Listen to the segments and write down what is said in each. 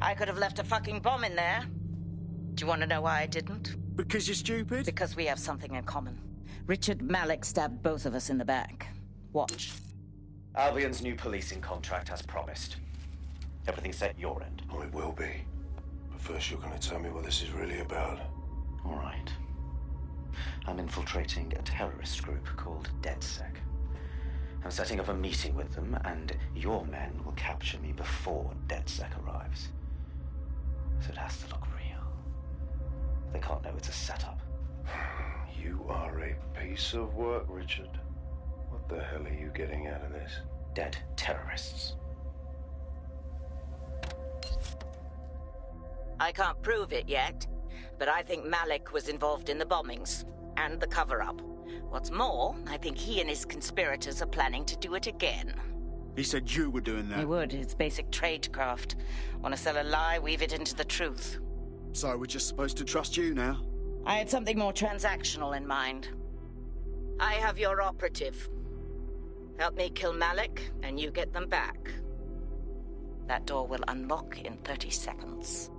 I could have left a fucking bomb in there. Do you want to know why I didn't? Because you're stupid? Because we have something in common. Richard Malik stabbed both of us in the back. Watch. Albion's new policing contract as promised. Everything set your end. Oh, it will be. But first you're going to tell me what this is really about. All right. I'm infiltrating a terrorist group called DedSec. I'm setting up a meeting with them, and your men will capture me before DedSec arrives. So it has to look real. They can't know it's a setup. You are a piece of work, Richard. What the hell are you getting out of this? Dead terrorists. I can't prove it yet, but I think Malik was involved in the bombings and the cover-up. What's more, I think he and his conspirators are planning to do it again. He said you were doing that. He would. It's basic tradecraft. Want to sell a lie, weave it into the truth. So we're just supposed to trust you now? I had something more transactional in mind. I have your operative. Help me kill Malik, and you get them back. That door will unlock in 30 seconds.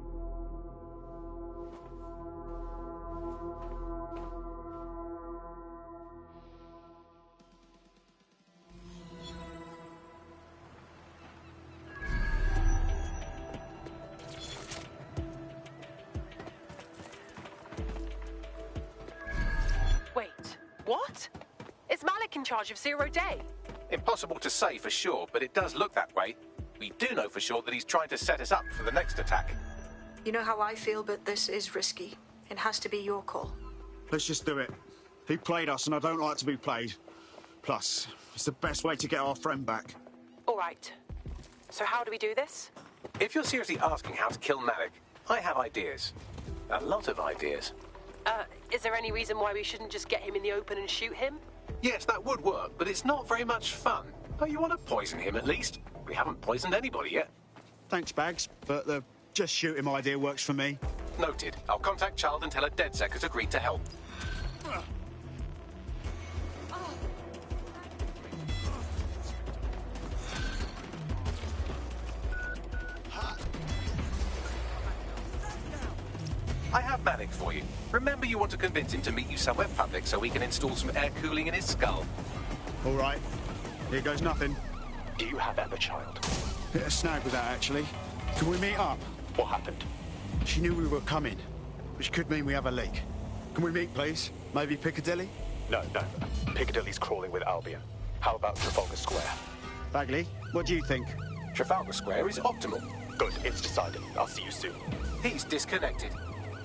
Wait, what? Is Malik in charge of Zero Day? Impossible to say for sure, but it does look that way. We do know for sure that he's trying to set us up for the next attack. You know how I feel, but this is risky. It has to be your call. Let's just do it. He played us, and I don't like to be played. Plus, it's the best way to get our friend back. All right. So how do we do this? If you're seriously asking how to kill Malik, I have ideas. A lot of ideas. Is there any reason why we shouldn't just get him in the open and shoot him? Yes, that would work, but it's not very much fun. Oh, you want to poison him at least? We haven't poisoned anybody yet. Thanks, Bags, but the just shoot him idea works for me. Noted. I'll contact Child and tell her DedSec has agreed to help. I have Malik for you. Remember, you want to convince him to meet you somewhere public so we can install some air cooling in his skull. All right. Here goes nothing. Do you have Emma, Child? Hit a snag with that, actually. Can we meet up? What happened? She knew we were coming, which could mean we have a leak. Can we meet, please? Maybe Piccadilly? No. Piccadilly's crawling with Albion. How about Trafalgar Square? Bagley, what do you think? Trafalgar Square is optimal. Good, it's decided. I'll see you soon. He's disconnected.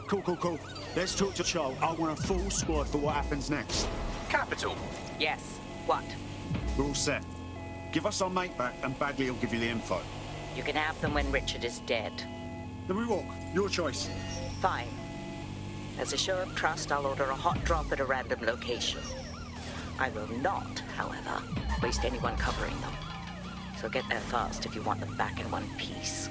Cool. Let's talk to Charles. I want a full squad for what happens next. Capital. Yes. What? We're all set. Give us our mate back, and Bagley will give you the info. You can have them when Richard is dead. Then we walk. Your choice. Fine. As a show of trust, I'll order a hot drop at a random location. I will not, however, waste anyone covering them. So get there fast if you want them back in one piece.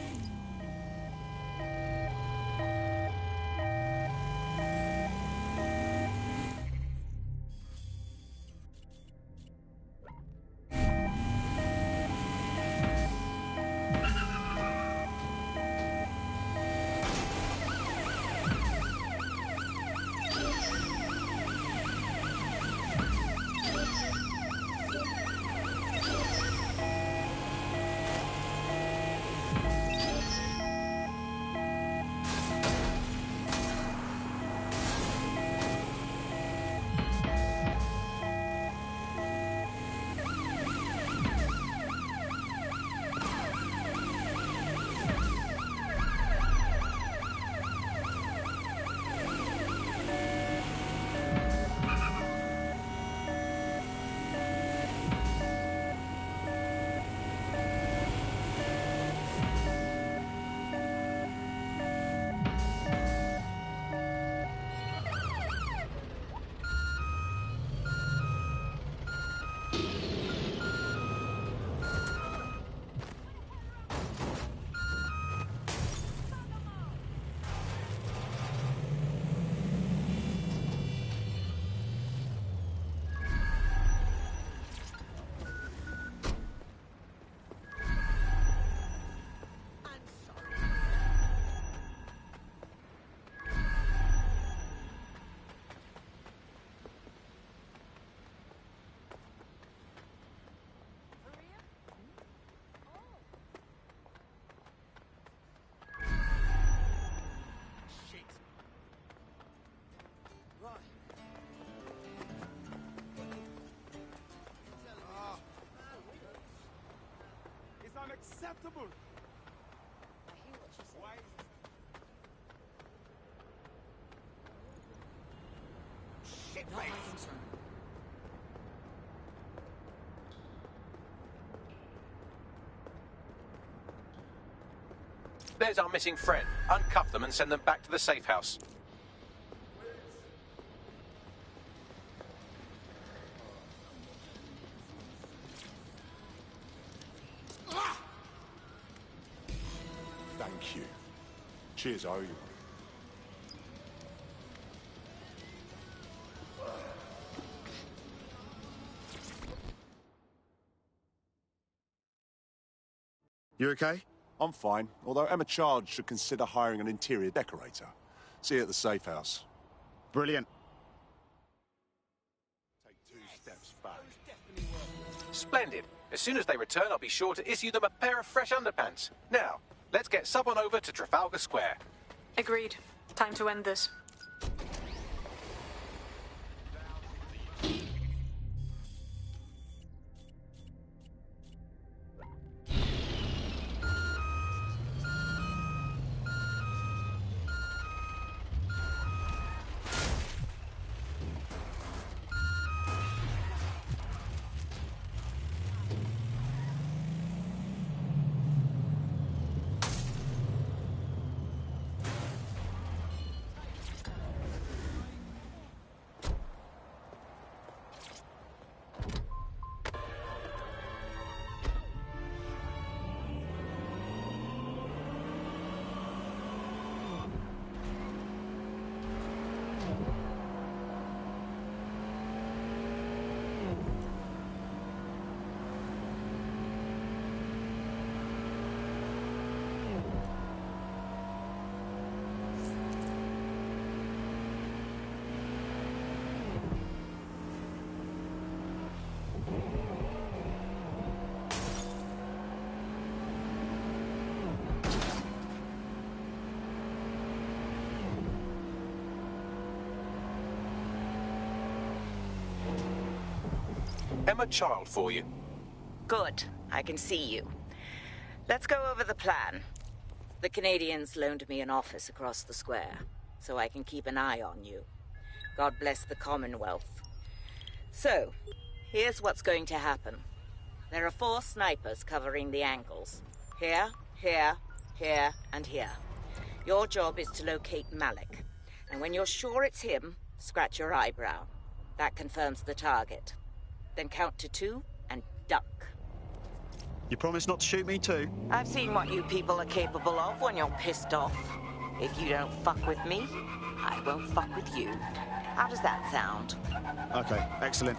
Unacceptable! I hear what she said. Shit Not my face! concern. There's our missing friend. Uncuff them and send them back to the safe house. Thank you. Cheers, I owe you. You okay? I'm fine, although Emma Chard should consider hiring an interior decorator. See you at the safe house. Brilliant. Take 2 steps back. Splendid. As soon as they return, I'll be sure to issue them a pair of fresh underpants. Now, let's get someone over to Trafalgar Square. Agreed. Time to end this. Emma Child for you. Good. I can see you. Let's go over the plan. The Canadians loaned me an office across the square, so I can keep an eye on you. God bless the Commonwealth. So, here's what's going to happen. There are 4 snipers covering the angles. Here, here, here, and here. Your job is to locate Malik. And when you're sure it's him, scratch your eyebrow. That confirms the target. Then count to 2 and duck. You promise not to shoot me too? I've seen what you people are capable of when you're pissed off. If you don't fuck with me, I won't fuck with you. How does that sound? Okay, excellent.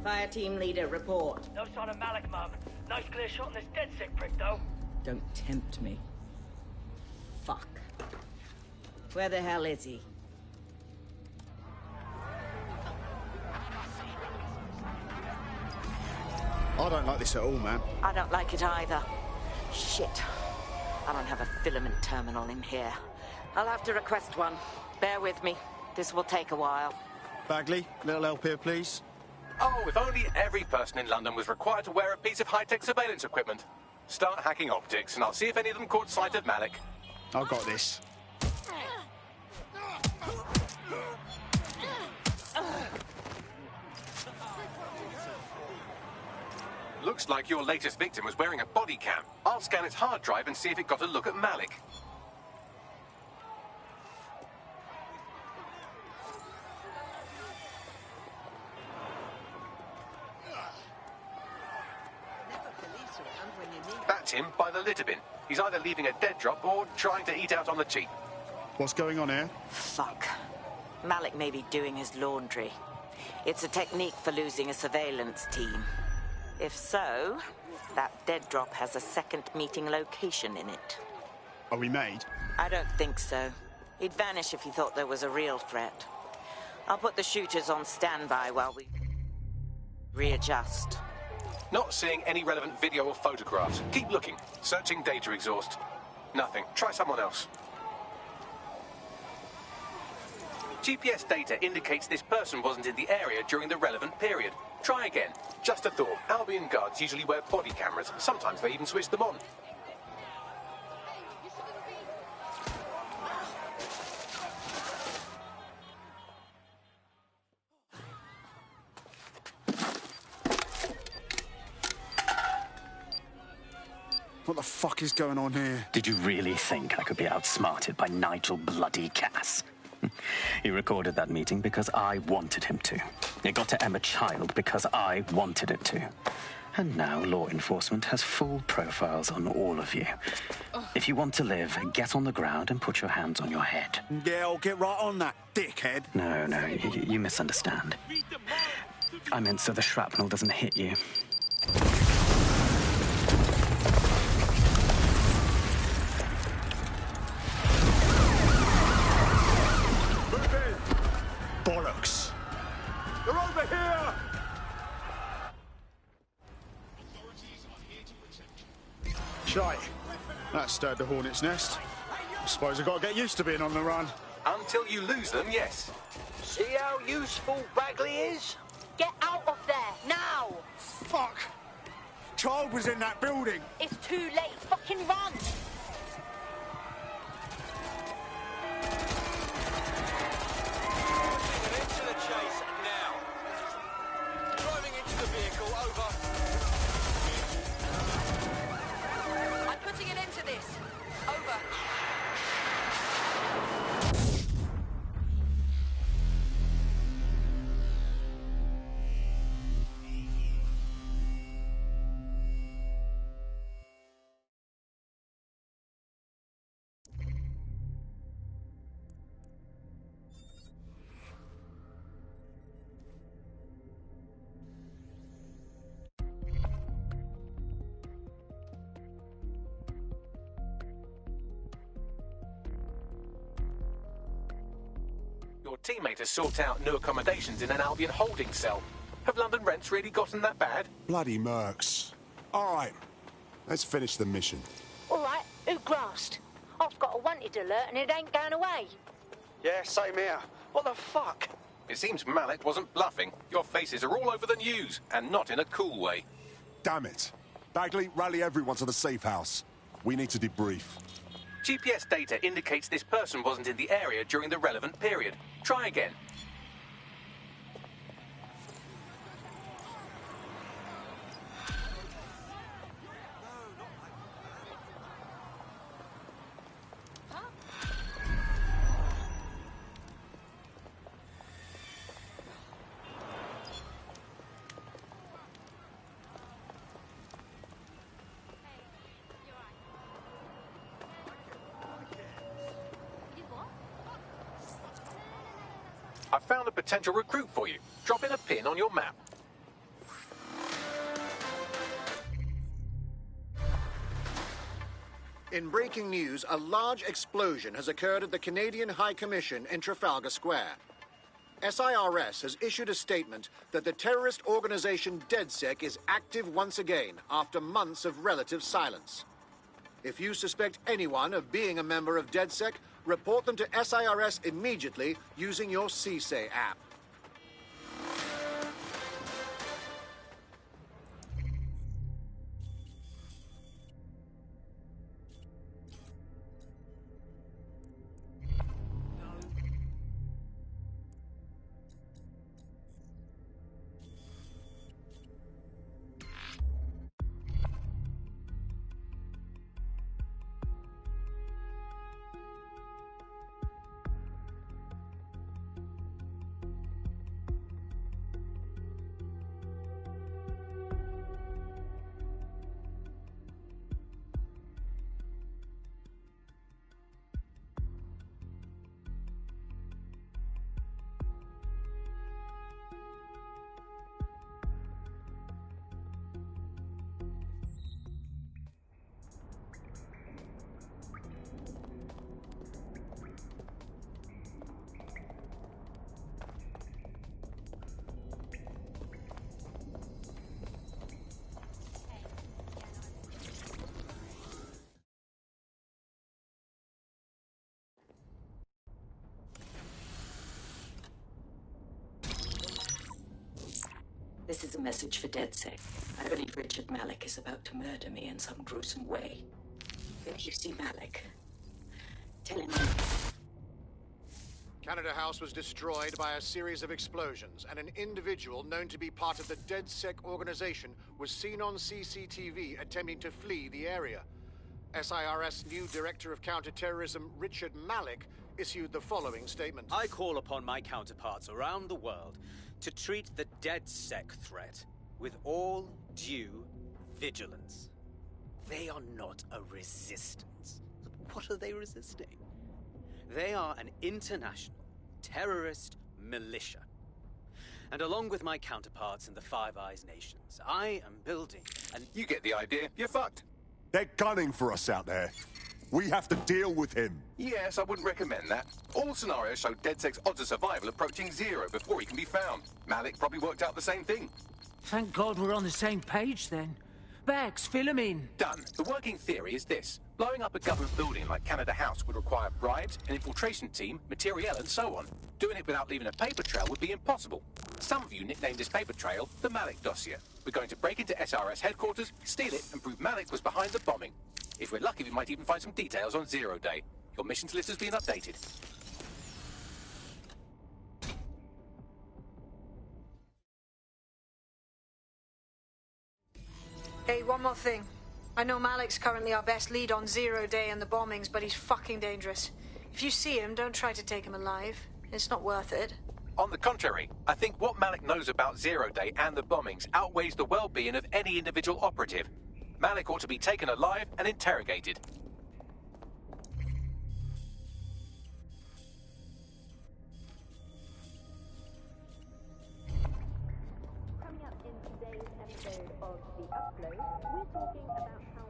Fire team leader, report. No sign of Malik, Mum. Nice clear shot on this dead sick prick, though. Don't tempt me. Fuck. Where the hell is he? I don't like this at all, man. I don't like it either. Shit. I don't have a filament terminal in here. I'll have to request one. Bear with me. This will take a while. Bagley, little help here, please. Oh, if only every person in London was required to wear a piece of high-tech surveillance equipment. Start hacking optics, and I'll see if any of them caught sight of Malik. I've got this. Looks like your latest victim was wearing a body cam. I'll scan its hard drive and see if it got a look at Malik. That's him by the litter bin. He's either leaving a dead drop or trying to eat out on the cheap. What's going on here? Fuck. Malik may be doing his laundry. It's a technique for losing a surveillance team. If so, that dead drop has a second meeting location in it. Are we made? I don't think so. He'd vanish if he thought there was a real threat. I'll put the shooters on standby while we readjust. Not seeing any relevant video or photographs. Keep looking. Searching data exhaust. Nothing. Try someone else. GPS data indicates this person wasn't in the area during the relevant period. Try again. Just a thought. Albion guards usually wear body cameras. Sometimes they even switch them on. What the fuck is going on here? Did you really think I could be outsmarted by Nigel bloody Cass? He recorded that meeting because I wanted him to. It got to Emma Child because I wanted it to. And now law enforcement has full profiles on all of you. If you want to live, get on the ground and put your hands on your head. Yeah, I'll get right on that, dickhead. No, you misunderstand. I meant so the shrapnel doesn't hit you. Bollocks! They're over here! Shite. That stirred the hornet's nest. I suppose I've got to get used to being on the run. Until you lose them, yes. See how useful Bagley is? Get out of there, now! Fuck! Child was in that building! It's too late, fucking run! Into the chase now. Driving into the vehicle, over. I'm putting an end to this. Over. Your teammate has sought out new accommodations in an Albion holding cell. Have London rents really gotten that bad? Bloody mercs. All right, let's finish the mission. All right, who grasped? I've got a wanted alert and it ain't going away. Yeah, same here. What the fuck? It seems Malik wasn't bluffing. Your faces are all over the news, and not in a cool way. Damn it. Bagley, rally everyone to the safe house. We need to debrief. GPS data indicates this person wasn't in the area during the relevant period. Try again. I found a potential recruit for you. Drop in a pin on your map. In breaking news, a large explosion has occurred at the Canadian High Commission in Trafalgar Square. SIRS has issued a statement that the terrorist organization DedSec is active once again after months of relative silence. If you suspect anyone of being a member of DedSec, report them to SIRS immediately using your CSAY app. This is a message for DedSec. I believe Richard Malik is about to murder me in some gruesome way. If you see Malik, tell him... Canada House was destroyed by a series of explosions, and an individual known to be part of the DedSec organization was seen on CCTV attempting to flee the area. SIRS new Director of Counterterrorism, Richard Malik, issued the following statement. I call upon my counterparts around the world to treat the DedSec threat with all due vigilance. They are not a resistance. What are they resisting? They are an international terrorist militia. And along with my counterparts in the Five Eyes nations, I am building an... You get the idea. You're fucked. They're gunning for us out there. We have to deal with him. Yes, I wouldn't recommend that. All scenarios show DedSec's odds of survival approaching 0 before he can be found. Malik probably worked out the same thing. Thank God we're on the same page then. Bags, fill him in. Done. The working theory is this. Blowing up a government building like Canada House would require bribes, an infiltration team, materiel, and so on. Doing it without leaving a paper trail would be impossible. Some of you nicknamed this paper trail the Malik dossier. We're going to break into SRS headquarters, steal it, and prove Malik was behind the bombing. If we're lucky, we might even find some details on Zero Day. Your missions list has been updated. Hey, one more thing. I know Malik's currently our best lead on Zero Day and the bombings, but he's fucking dangerous. If you see him, don't try to take him alive. It's not worth it. On the contrary, I think what Malik knows about Zero Day and the bombings outweighs the well-being of any individual operative. Malik ought to be taken alive and interrogated. Coming up in today's episode of The Upload, we're talking about how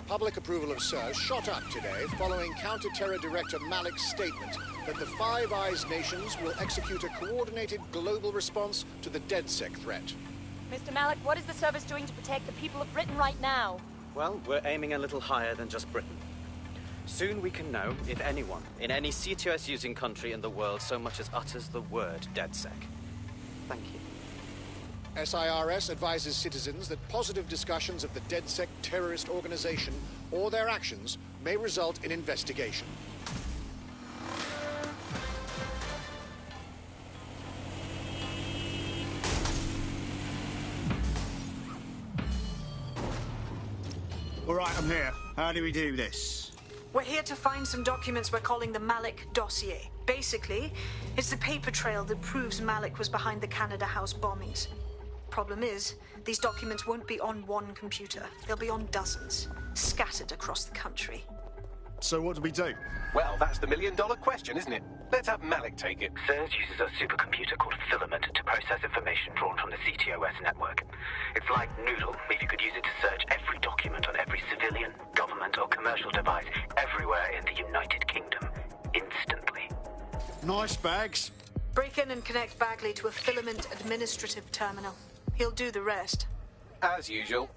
Public approval of Surge shot up today following Counter-Terror Director Malik's statement that the Five Eyes nations will execute a coordinated global response to the DedSec threat. Mr. Malik, what is the service doing to protect the people of Britain right now? Well, we're aiming a little higher than just Britain. Soon we can know if anyone in any CTOS-using country in the world so much as utters the word DedSec. Thank you. SIRS advises citizens that positive discussions of the DedSec terrorist organization or their actions may result in investigation. All right, I'm here. How do we do this? We're here to find some documents we're calling the Malik dossier. Basically, it's the paper trail that proves Malik was behind the Canada House bombings. Problem is, these documents won't be on one computer. They'll be on dozens, scattered across the country. So what do we do? Well, that's the million-dollar question, isn't it? Let's have Malik take it. Surge uses a supercomputer called Filament to process information drawn from the CTOS network. It's like Noodle, if you could use it to search every document on every civilian, government or commercial device everywhere in the United Kingdom, instantly. Nice, Bags. Break in and connect Bagley to a Filament administrative terminal. He'll do the rest. As usual.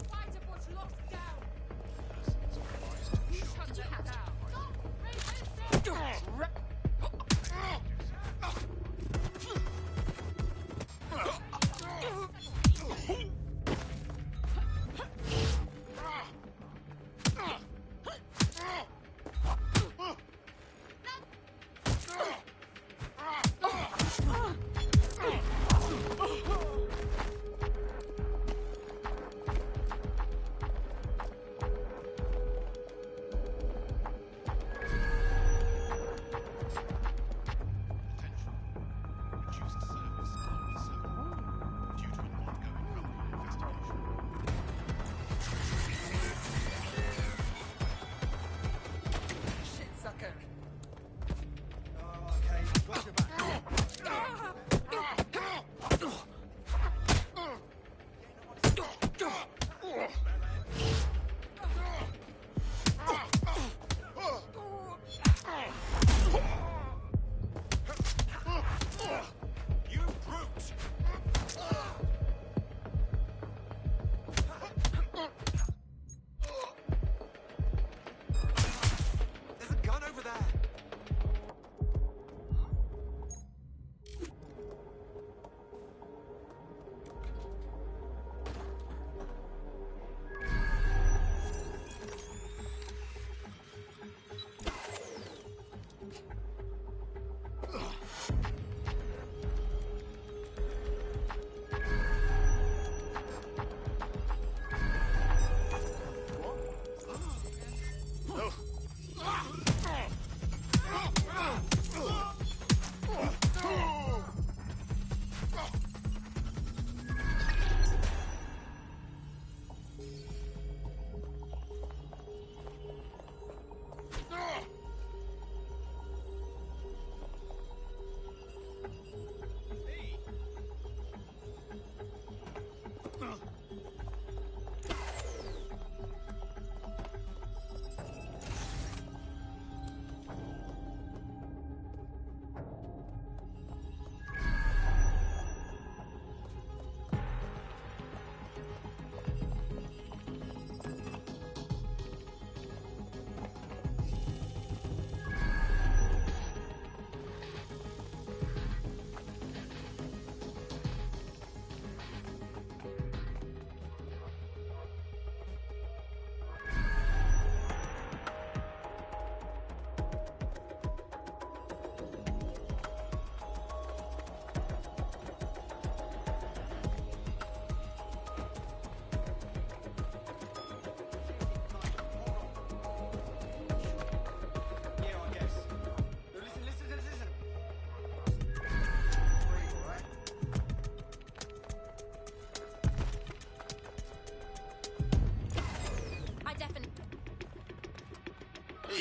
Oh,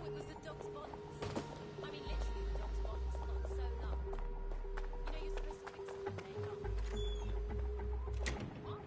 it was the dog's bonds. I mean, literally the dog's bonds, not sewn up. You know, you're supposed to fix them when they're young. What?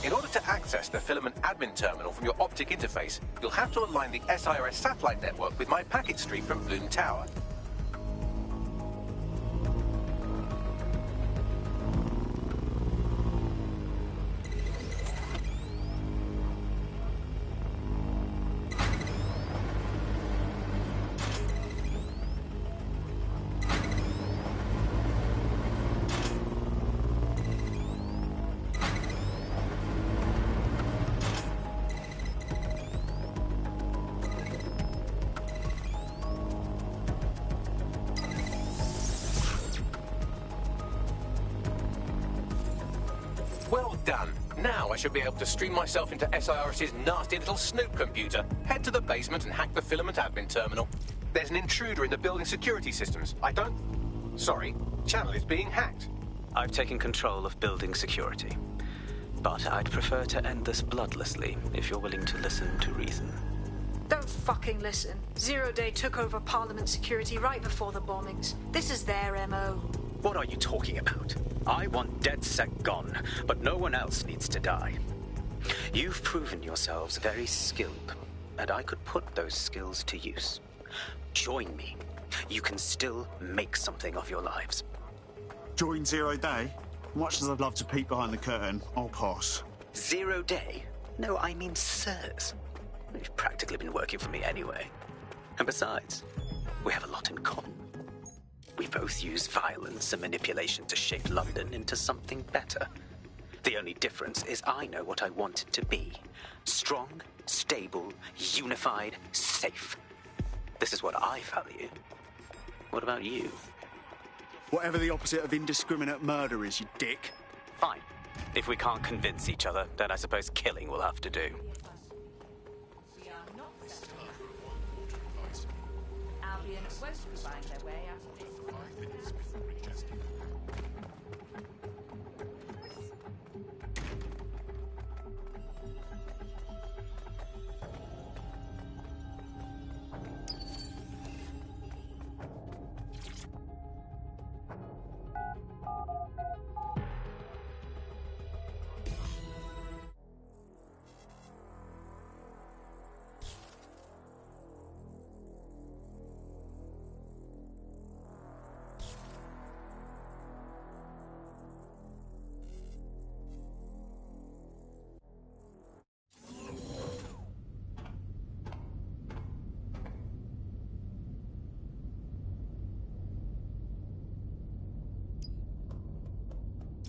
In order to access the filament admin terminal from your optic interface, you'll have to align the SIRS satellite network with my packet stream from Bloom Tower. Well done. Now I should be able to stream myself into SIRS's nasty little snoop computer, head to the basement and hack the filament admin terminal. There's an intruder in the building security systems. Sorry, channel is being hacked. I've taken control of building security. But I'd prefer to end this bloodlessly if you're willing to listen to reason. Don't fucking listen. Zero Day took over Parliament security right before the bombings. This is their MO. What are you talking about? I want DedSec gone, but no one else needs to die. You've proven yourselves very skilled, and I could put those skills to use. Join me. You can still make something of your lives. Join Zero Day? Much as I'd love to peek behind the curtain, I'll pass. 0 Day? No, I mean sirs. You've practically been working for me anyway. And besides, we have a lot in common. We both use violence and manipulation to shape London into something better. The only difference is I know what I want it to be. Strong, stable, unified, safe. This is what I value. What about you? Whatever the opposite of indiscriminate murder is, you dick. Fine. If we can't convince each other, then I suppose killing will have to do. Albion won't be buying their way out of this.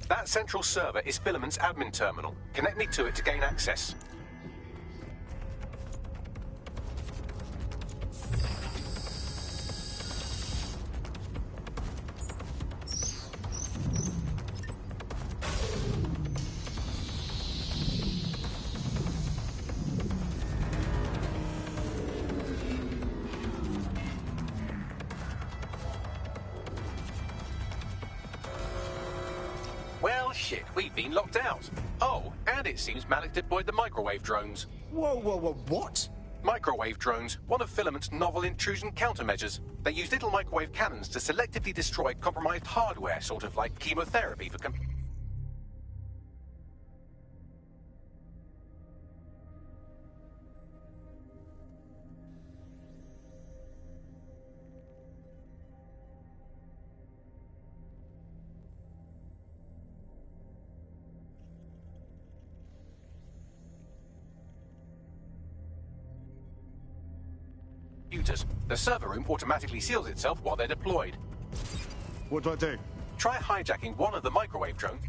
That central server is Filament's admin terminal. Connect me to it to gain access. Well, shit, we've been locked out. Oh, and it seems Malik deployed the microwave drones. Whoa, what? Microwave drones, one of Filament's novel intrusion countermeasures. They use little microwave cannons to selectively destroy compromised hardware, sort of like chemotherapy for computers. The server room automatically seals itself while they're deployed. What do I do? Try hijacking one of the microwave drones.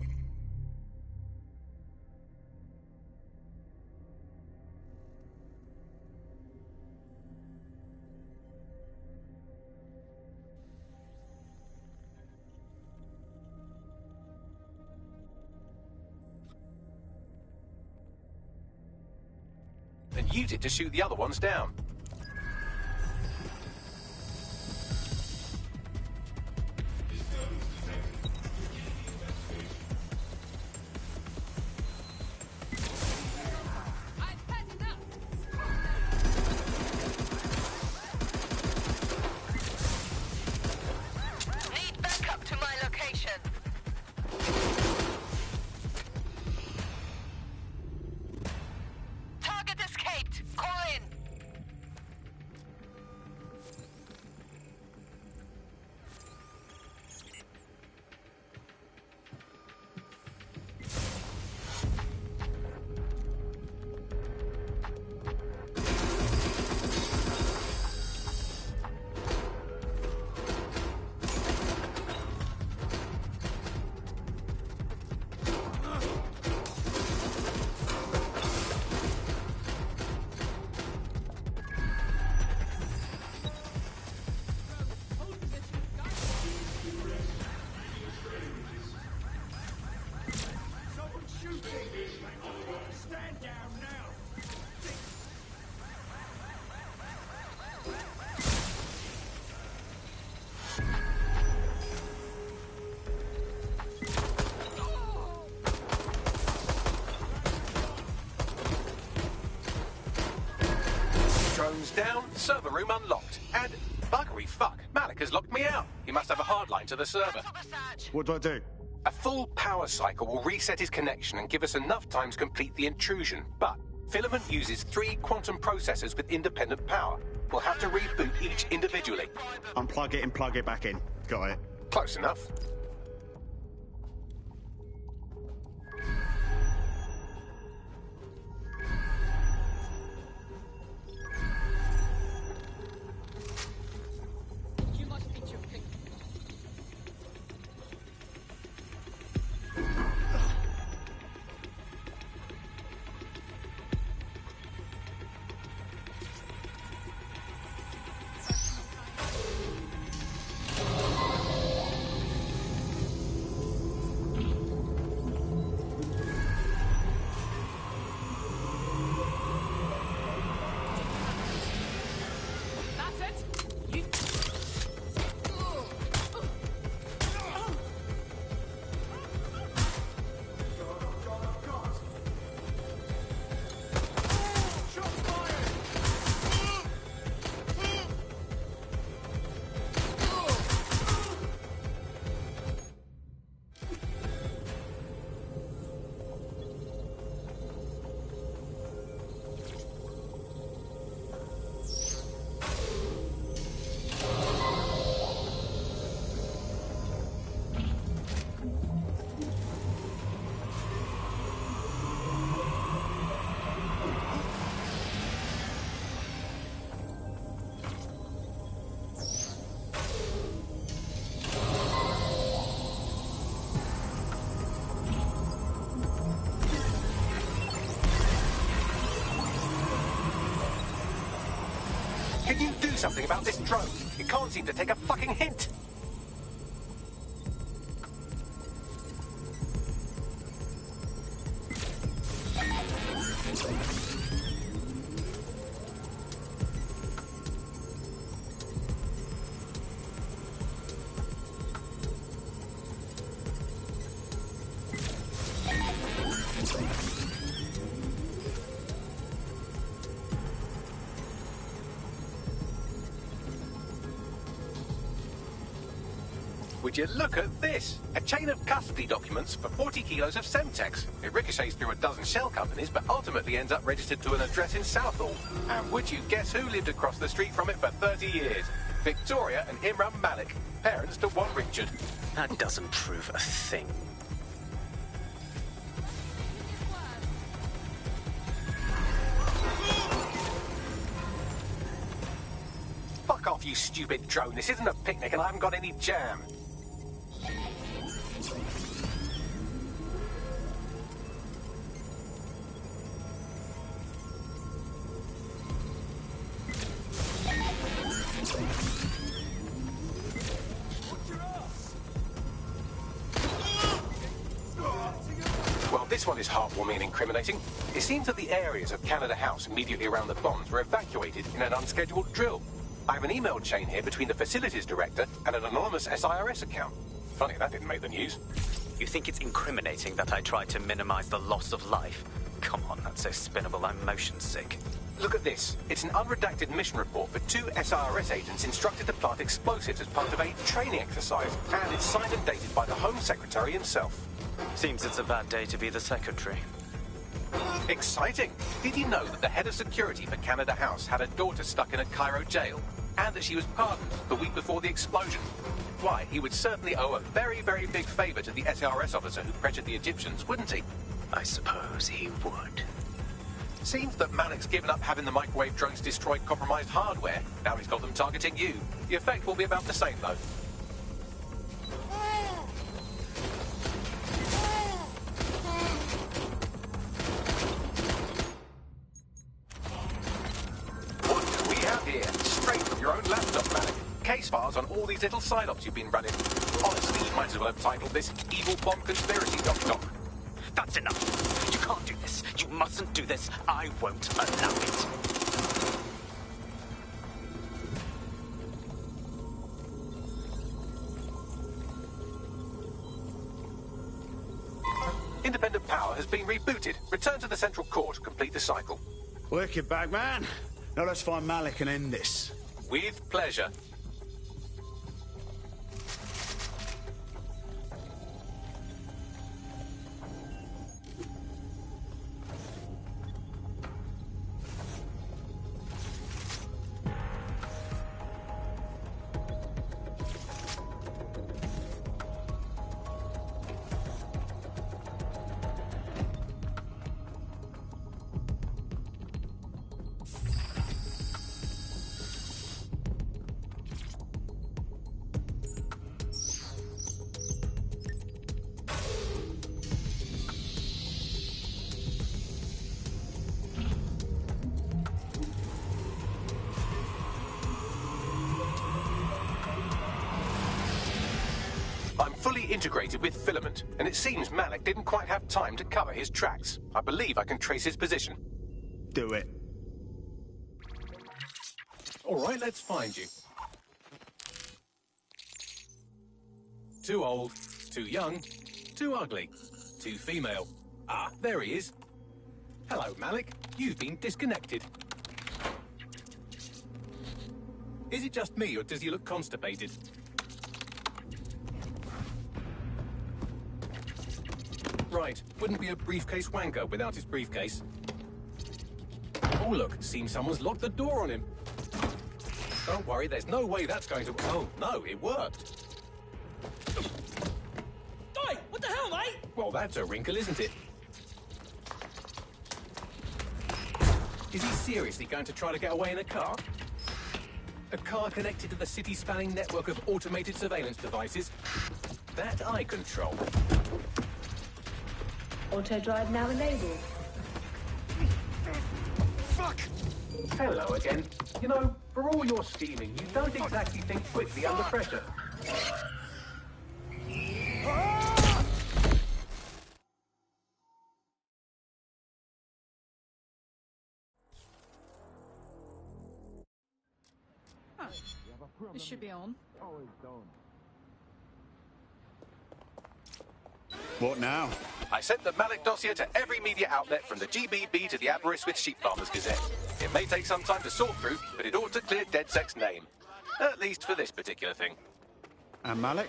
And use it to shoot the other ones down. Need backup to my location. server room unlocked. And, buggery fuck, Malik has locked me out. He must have a hard line to the server. What do I do? A full power cycle will reset his connection and give us enough time to complete the intrusion. But Filament uses 3 quantum processors with independent power. We'll have to reboot each individually. Unplug it and plug it back in. Got it. Close enough. Can you do something about this drone? It can't seem to take a fucking hint. Would you look at this? A chain of custody documents for 40 kilos of Semtex. It ricochets through a dozen shell companies, but ultimately ends up registered to an address in Southall. And would you guess who lived across the street from it for 30 years? Victoria and Imran Malik, parents to one Richard. That doesn't prove a thing. Fuck off, you stupid drone. This isn't a picnic and I haven't got any jam. Well, this one is heartwarming and incriminating. It seems that the areas of Canada House immediately around the bombs were evacuated in an unscheduled drill. I have an email chain here between the facilities director and an anonymous SIRS account. Funny that didn't make the news. You think it's incriminating that I tried to minimize the loss of life? Come on, that's so spinnable, I'm motion sick. Look at this. It's an unredacted mission report for 2 SIRS agents instructed to plant explosives as part of a training exercise. And it's signed and dated by the Home Secretary himself. Seems it's a bad day to be the secretary. Exciting! Did you know that the head of security for Canada House had a daughter stuck in a Cairo jail? And that she was pardoned the week before the explosion? Why, he would certainly owe a very, very big favour to the SRS officer who pressured the Egyptians, wouldn't he? I suppose he would. Seems that Malik's given up having the microwave drones destroy compromised hardware. Now he's got them targeting you. The effect will be about the same, though. What do we have here? Straight from your own laptop, Malik. Case files on all these little side-ops you've been running. Honestly, you might as well have titled this Evil Bomb Conspiracy Doc. That's enough. You can't do this. You mustn't do this. I won't allow it. Independent power has been rebooted. Return to the central core to complete the cycle. Wicked, Bagman. Now let's find Malik and end this. With pleasure. I'm fully integrated with Filament, and it seems Malik didn't quite have time to cover his tracks. I believe I can trace his position. Do it. All right, let's find you. Too old, too young, too ugly, too female. Ah, there he is. Hello, Malik. You've been disconnected. Is it just me, or does he look constipated? Right, wouldn't be a briefcase wanker without his briefcase. Oh look, seems someone's locked the door on him. Don't worry, there's no way that's going to... Oh, no, it worked. Oi, what the hell, mate? Well, that's a wrinkle, isn't it? Is he seriously going to try to get away in a car? A car connected to the city-spanning network of automated surveillance devices? That I control. Auto drive now enabled. Fuck! Hello again. You know, for all your scheming, you don't exactly think quickly under pressure. Oh, this should be on. What now? I sent the Malik dossier to every media outlet from the GBB to the Aberystwyth Sheep Farmers Gazette. It may take some time to sort through, but it ought to clear DedSec's name. At least for this particular thing. And Malik?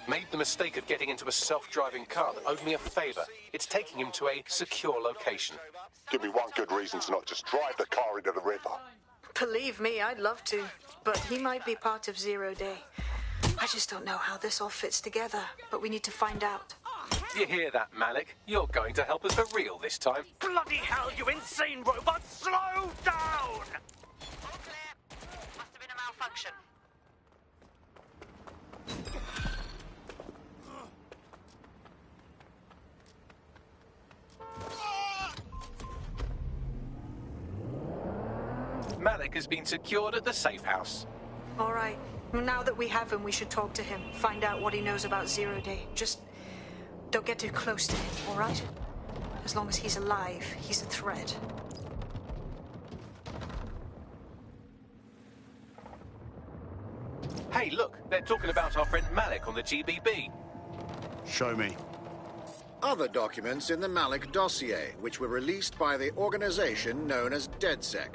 Made the mistake of getting into a self-driving car that owed me a favour. It's taking him to a secure location. Give me one good reason to not just drive the car into the river. Believe me, I'd love to. But he might be part of Zero Day. I just don't know how this all fits together, but we need to find out. You hear that, Malik? You're going to help us for real this time. Bloody hell, you insane robot! Slow down! All clear. Must have been a malfunction. Malik has been secured at the safe house. All right. Now that we have him, we should talk to him. Find out what he knows about Zero Day. Just don't get too close to him, all right? As long as he's alive, he's a threat. Hey, look, they're talking about our friend Malik on the GBB. Show me. Other documents in the Malik dossier, which were released by the organization known as DedSec.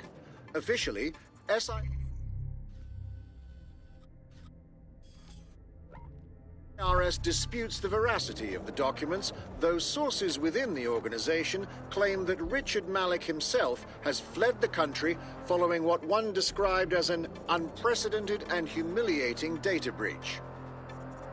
Officially, SIRS disputes the veracity of the documents, though sources within the organization claim that Richard Malik himself has fled the country following what one described as an unprecedented and humiliating data breach.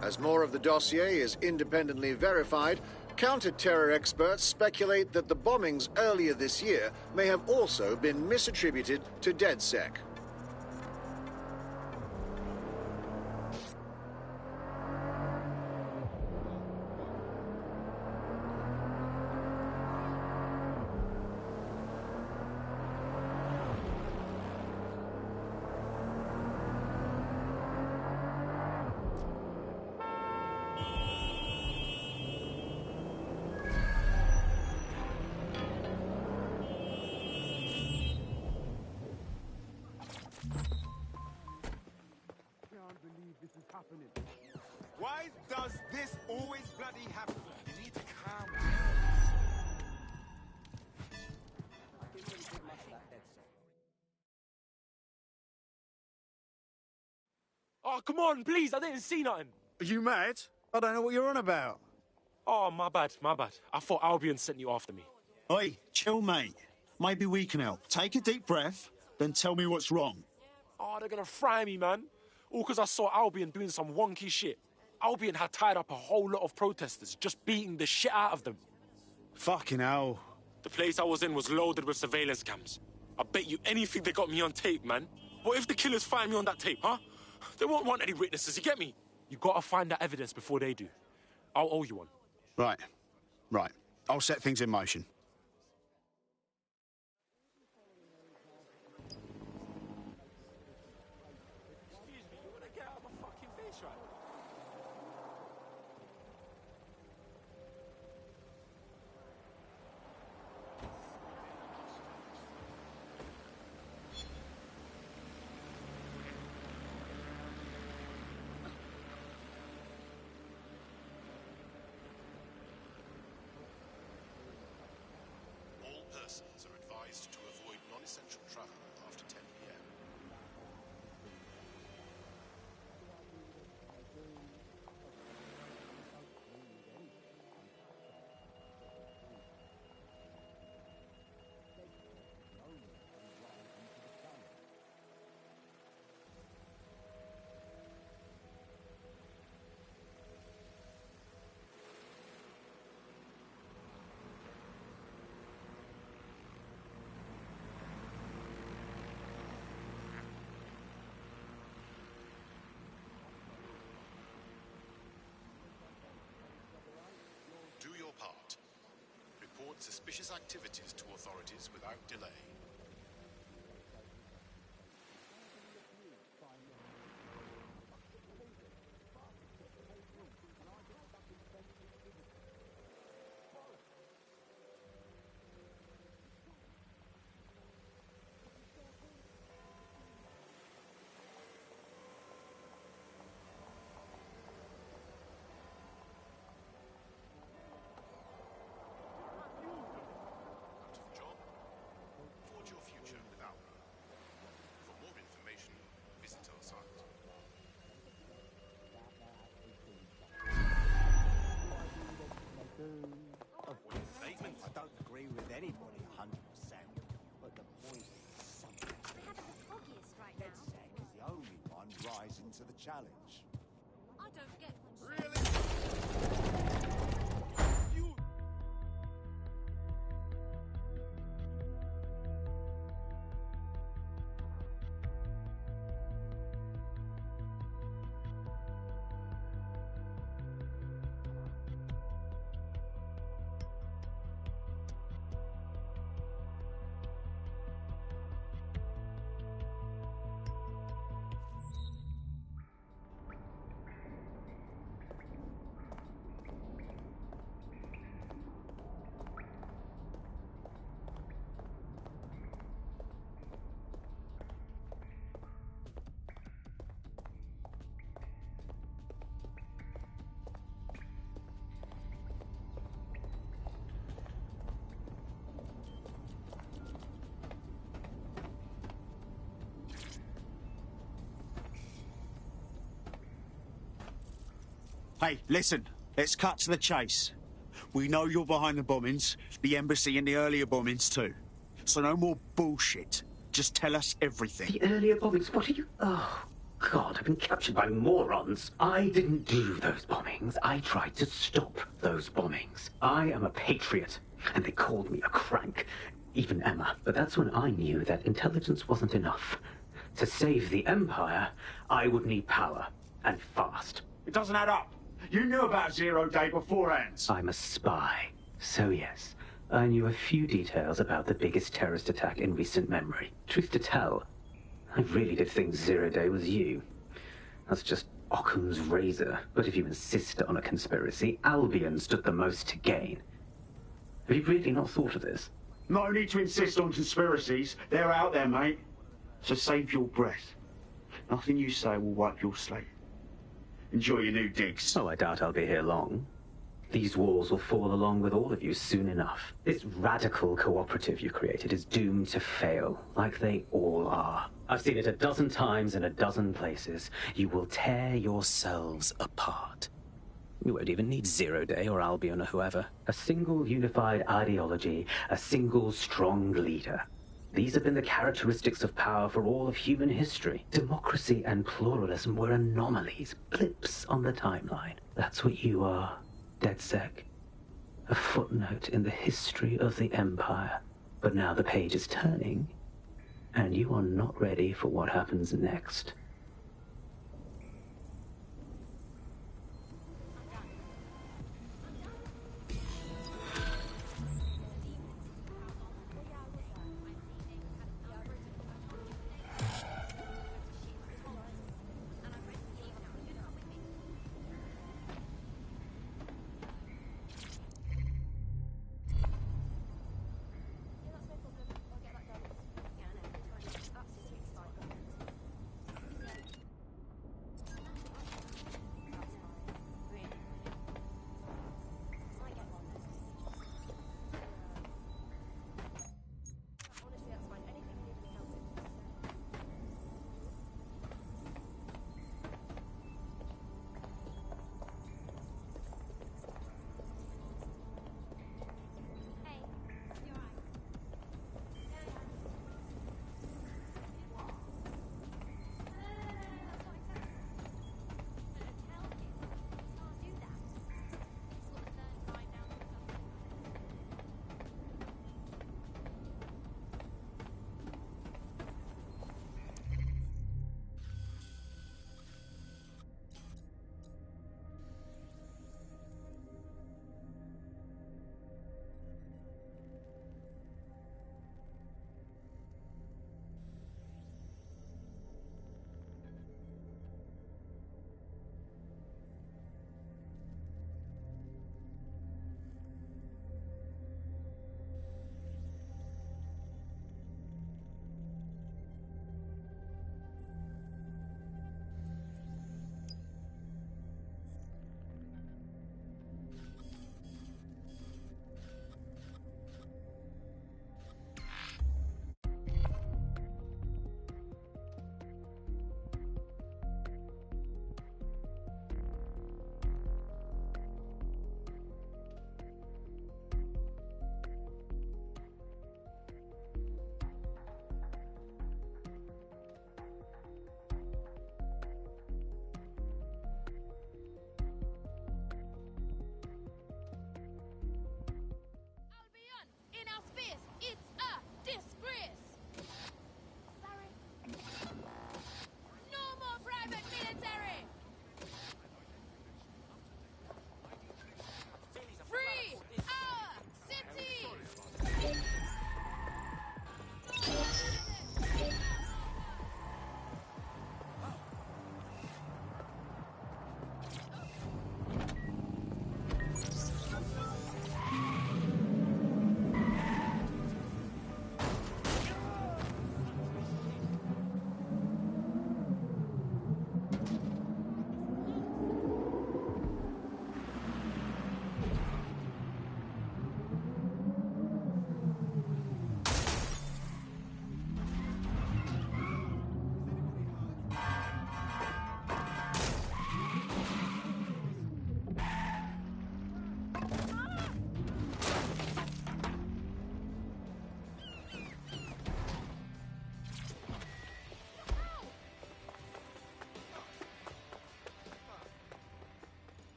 As more of the dossier is independently verified, counter-terror experts speculate that the bombings earlier this year may have also been misattributed to DedSec. come on, please, I didn't see nothing. Are you mad? I don't know what you're on about. Oh, my bad. I thought Albion sent you after me. Oi, chill, mate. Maybe we can help. Take a deep breath, then tell me what's wrong. Oh, they're gonna fry me, man. All because I saw Albion doing some wonky shit. Albion had tied up a whole lot of protesters, just beating the shit out of them. Fucking hell. The place I was in was loaded with surveillance cams. I bet you anything they got me on tape, man. What if the killers find me on that tape, huh? They won't want any witnesses, you get me? You gotta find that evidence before they do. I'll owe you one. Right. I'll set things in motion. Excuse me, you wanna get out of my fucking face right now? Persons are advised to avoid non-essential travel after 10 p.m. Do your part. Report suspicious activities to authorities without delay. I don't agree with anybody 100%, but the point is something. We're having the foggiest right now. DedSec is the only one rising to the challenge. I don't get one. Really? Hey, listen, let's cut to the chase. We know you're behind the bombings, the embassy and the earlier bombings too. So no more bullshit. Just tell us everything. The earlier bombings? What are you... Oh, God, I've been captured by morons. I didn't do those bombings. I tried to stop those bombings. I am a patriot, and they called me a crank. Even Emma. But that's when I knew that intelligence wasn't enough. To save the Empire, I would need power, and fast. It doesn't add up. You knew about Zero Day beforehand. I'm a spy. So yes, I knew a few details about the biggest terrorist attack in recent memory. Truth to tell, I really did think Zero Day was you. That's just Occam's razor. But if you insist on a conspiracy, Albion stood the most to gain. Have you really not thought of this? No need to insist on conspiracies. They're out there, mate. So save your breath. Nothing you say will wipe your slate. Enjoy your new digs. Oh, I doubt I'll be here long. These walls will fall along with all of you soon enough. This radical cooperative you created is doomed to fail, like they all are. I've seen it a dozen times in a dozen places. You will tear yourselves apart. You won't even need Zero Day or Albion or whoever. A single unified ideology, a single strong leader. These have been the characteristics of power for all of human history. Democracy and pluralism were anomalies, blips on the timeline. That's what you are. DedSec. A footnote in the history of the Empire. But now the page is turning, and you are not ready for what happens next.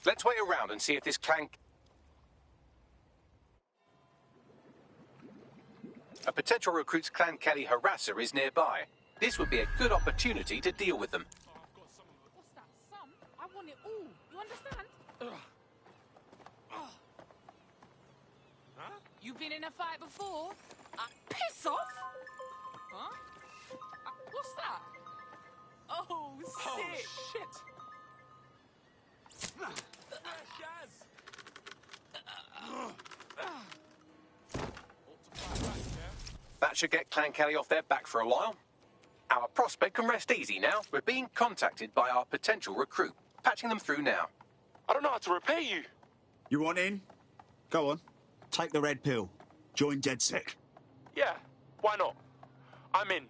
Let's wait around and see if this clan... A potential recruit's Clan Kelly harasser is nearby. This would be a good opportunity to deal with them. What's that? Some? I want it all. You understand? Huh? You been in a fight before? Piss off! Huh? What's that? Oh, sick! Oh, shit! Shaz! That should get Clan Kelly off their back for a while. Our prospect can rest easy now. We're being contacted by our potential recruit. Patching them through now. I don't know how to repay you. You want in? Go on. Take the red pill. Join DedSec. Yeah, why not? I'm in.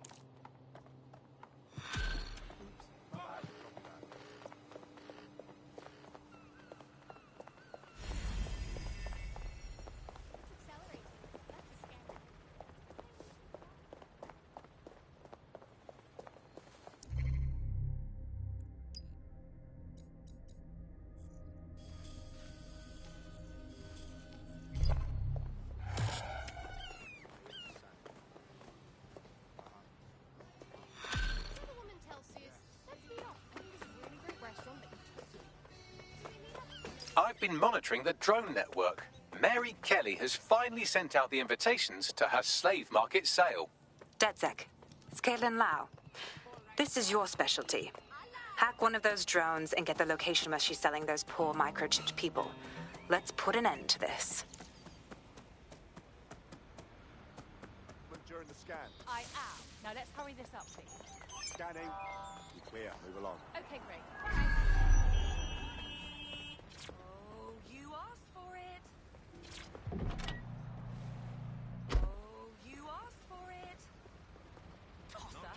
I've been monitoring the drone network. Mary Kelly has finally sent out the invitations to her slave market sale. DedSec, it's Caitlin Lau. This is your specialty. Hack one of those drones and get the location where she's selling those poor microchipped people. Let's put an end to this. During the scan. I am. Now let's hurry this up, please. Scanning. You're clear. Move along. Okay, great. Oh, you asked for it. Oh, you asked for it. Tosser.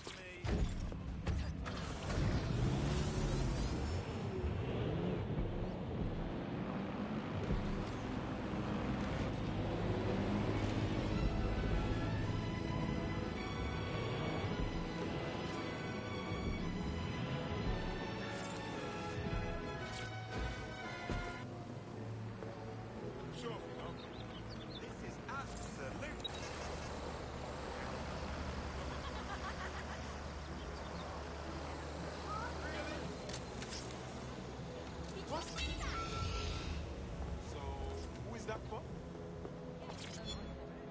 So, who is that for?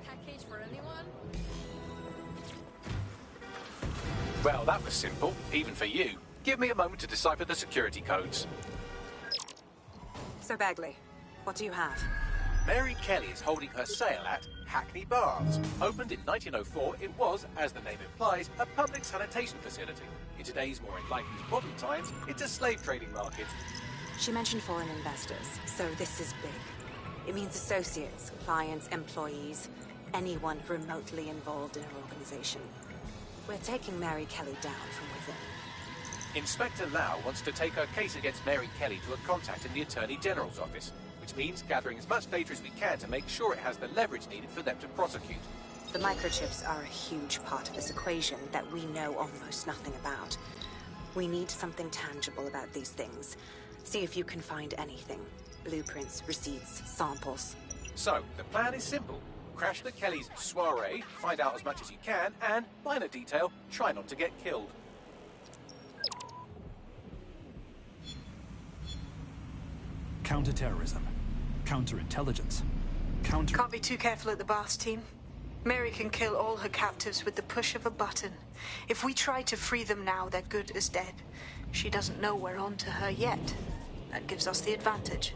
Package for anyone? Well, that was simple, even for you. Give me a moment to decipher the security codes. So, Bagley, what do you have? Mary Kelly is holding her sale at Hackney Baths. Opened in 1904, it was, as the name implies, a public sanitation facility. In today's more enlightened modern times, it's a slave trading market. She mentioned foreign investors, so this is big. It means associates, clients, employees, anyone remotely involved in her organization. We're taking Mary Kelly down from within. Inspector Lau wants to take her case against Mary Kelly to a contact in the Attorney General's office, which means gathering as much data as we can to make sure it has the leverage needed for them to prosecute. The microchips are a huge part of this equation that we know almost nothing about. We need something tangible about these things. See if you can find anything. Blueprints, receipts, samples. So, the plan is simple. Crash the Kellys' soiree, find out as much as you can, and, minor detail, try not to get killed. Counter-terrorism, counterintelligence, Can't be too careful at the Baths team. Mary can kill all her captives with the push of a button. If we try to free them now, they're good as dead. She doesn't know we're on to her yet. That gives us the advantage.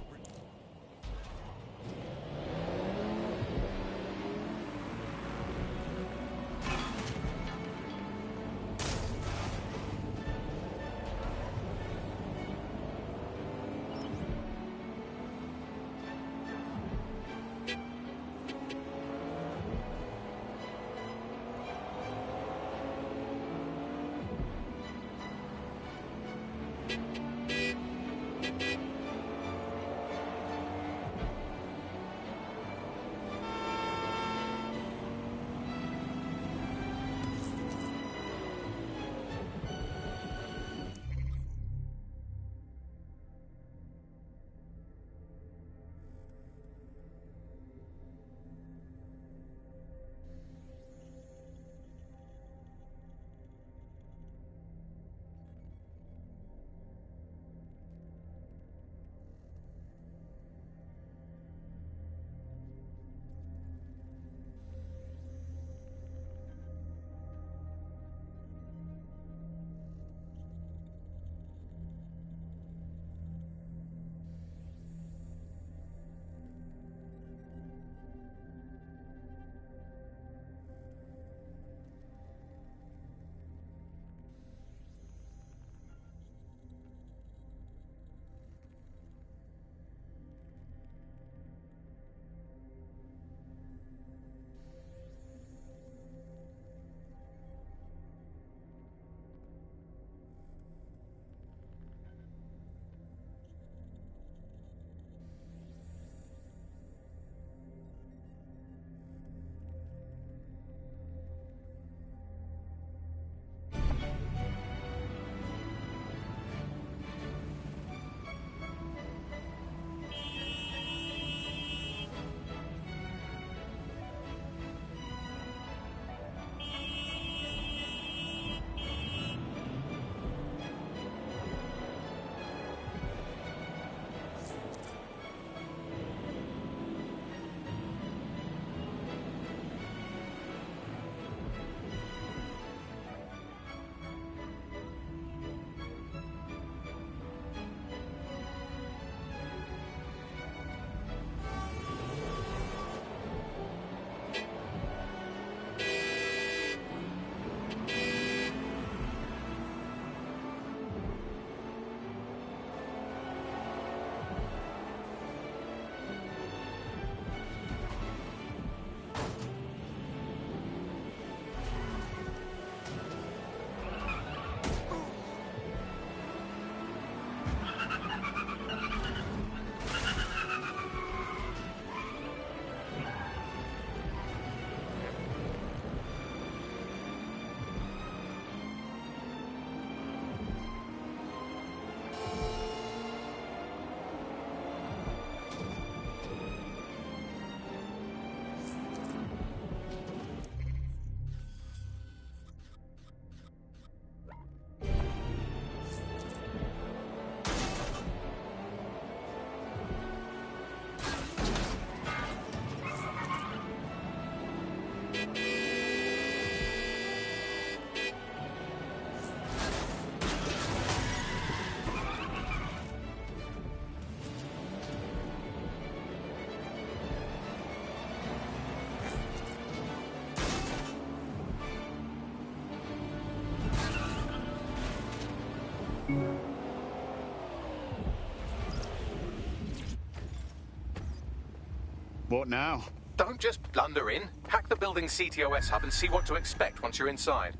What now? Don't just blunder in. Hack the building's CTOS hub and see what to expect once you're inside.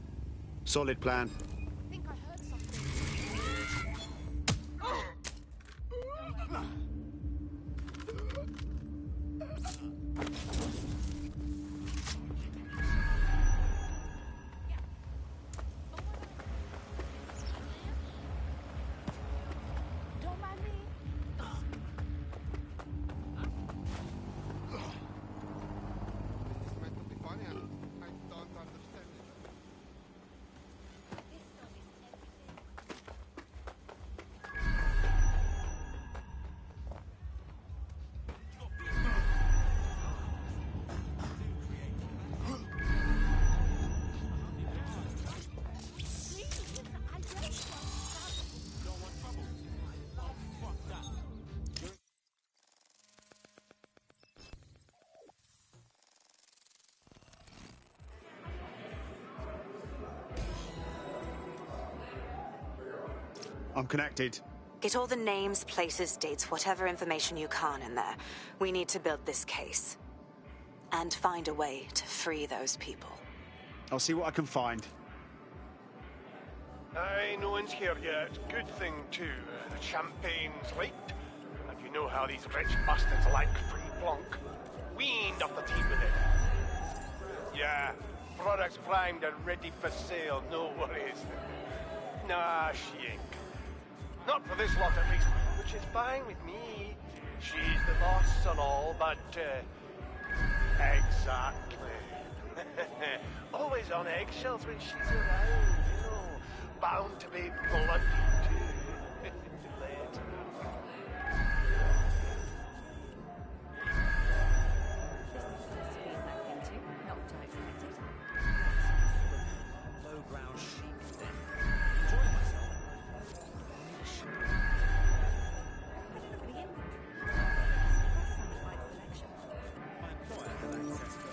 Solid plan. I think I heard something. Don't mind me. This is meant to be funny, and I don't understand it. I'm connected. Get all the names, places, dates, whatever information you can in there. We need to build this case. And find a way to free those people. I'll see what I can find. Aye, no one's here yet. Good thing, too. The champagne's late. And you know how these rich bastards like free plonk. We ain't up the team with it. Yeah, products primed and ready for sale, no worries. Nah, she ain't. Not for this lot, at least, which is fine with me. She's the boss and all, but, exactly. Always on eggshells when she's around, you know. Bound to be bloody, too. Later. Low-brow sheep, then. Enjoying myself. My employer had access to...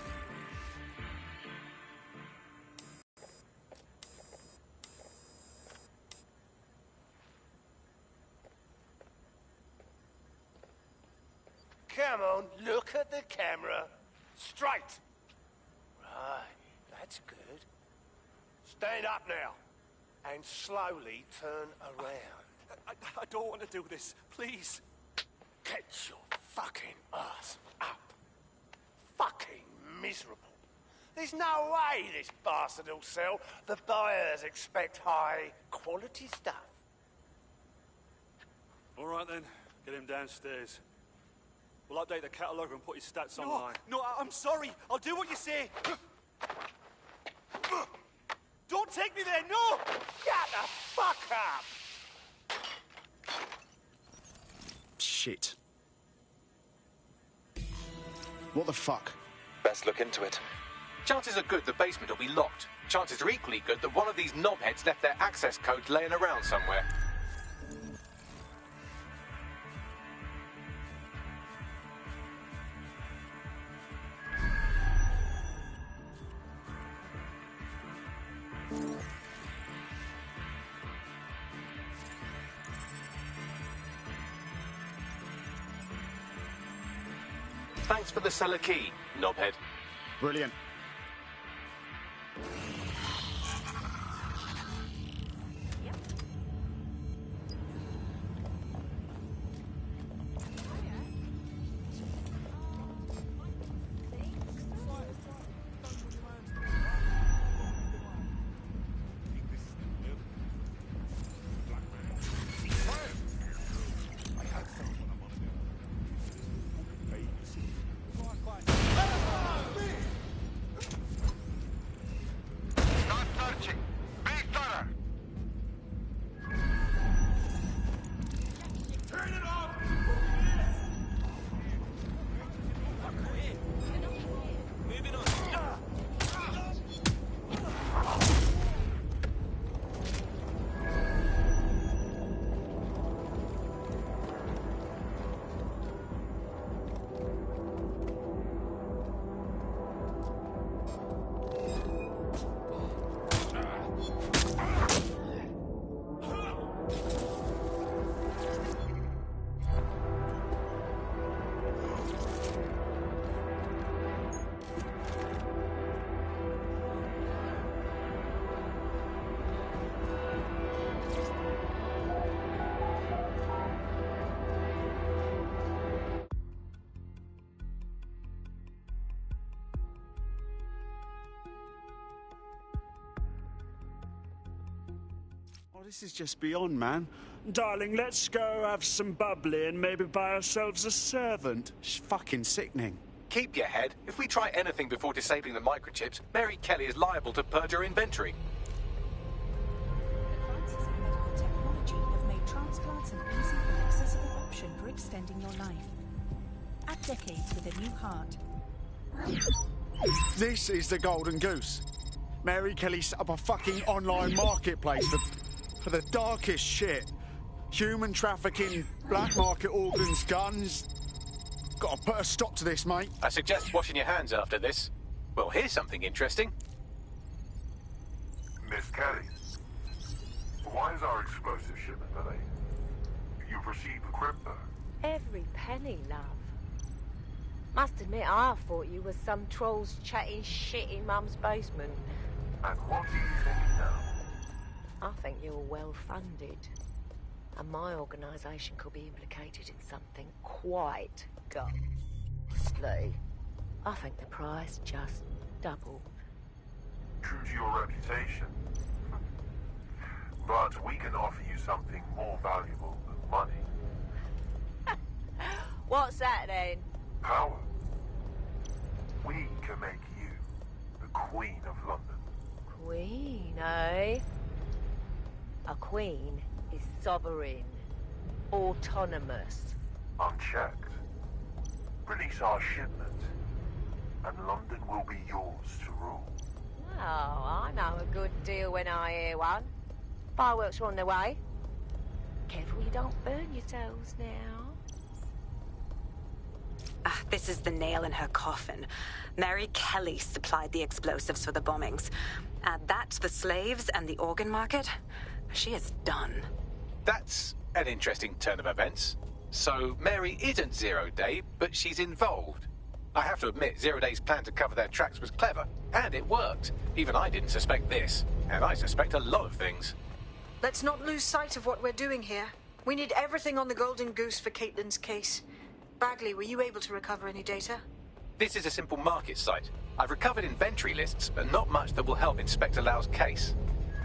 Come on, look at the camera. Straight. Right, that's good. Stand up now. And slowly turn around. I don't want to do this. Please. Get your fucking ass up. Fucking miserable. There's no way this bastard will sell. The buyers expect high quality stuff. All right, then. Get him downstairs. We'll update the catalogue and put his stats No, online. no, I'm sorry. I'll do what you say. Don't take me there, no! Shut the fuck up! Shit. What the fuck? Best look into it. Chances are good the basement will be locked. Chances are equally good that one of these knobheads left their access codes laying around somewhere. Thanks for the cellar key, knobhead. Brilliant. this is just beyond, man. Darling, let's go have some bubbly and maybe buy ourselves a servant. It's fucking sickening. Keep your head. If we try anything before disabling the microchips, Mary Kelly is liable to purge her inventory. Advances in medical technology have made transplants an easy and accessible option for extending your life. Add decades with a new heart. This is the Golden Goose. Mary Kelly set up a fucking online marketplace for the darkest shit. Human trafficking, black market organs, guns. Gotta put a stop to this, mate. I suggest washing your hands after this. Well, here's something interesting. Miss Kelly, why is our explosive shipment delayed? You've received the crypto. Every penny, love. Must admit, I thought you was some trolls chatting shit in Mum's basement. And what are you thinking now? I think you're well funded. And my organisation could be implicated in something quite ghastly. I think the price just doubled. True to your reputation. But we can offer you something more valuable than money. What's that then? Power. We can make you the Queen of London. Queen, eh? A queen is sovereign, autonomous. Unchecked. Release our shipment, and London will be yours to rule. Oh, I know a good deal when I hear one. Fireworks are on their way. Careful you don't burn yourselves now. This is the nail in her coffin. Mary Kelly supplied the explosives for the bombings. Add that to the slaves and the organ market, she is done. That's an interesting turn of events. So Mary isn't Zero Day, but she's involved. I have to admit, Zero Day's plan to cover their tracks was clever, and it worked. Even I didn't suspect this, and I suspect a lot of things. Let's not lose sight of what we're doing here. We need everything on the Golden Goose for Caitlin's case. Bagley, were you able to recover any data? This is a simple market site. I've recovered inventory lists, but not much that will help Inspector Lau's case.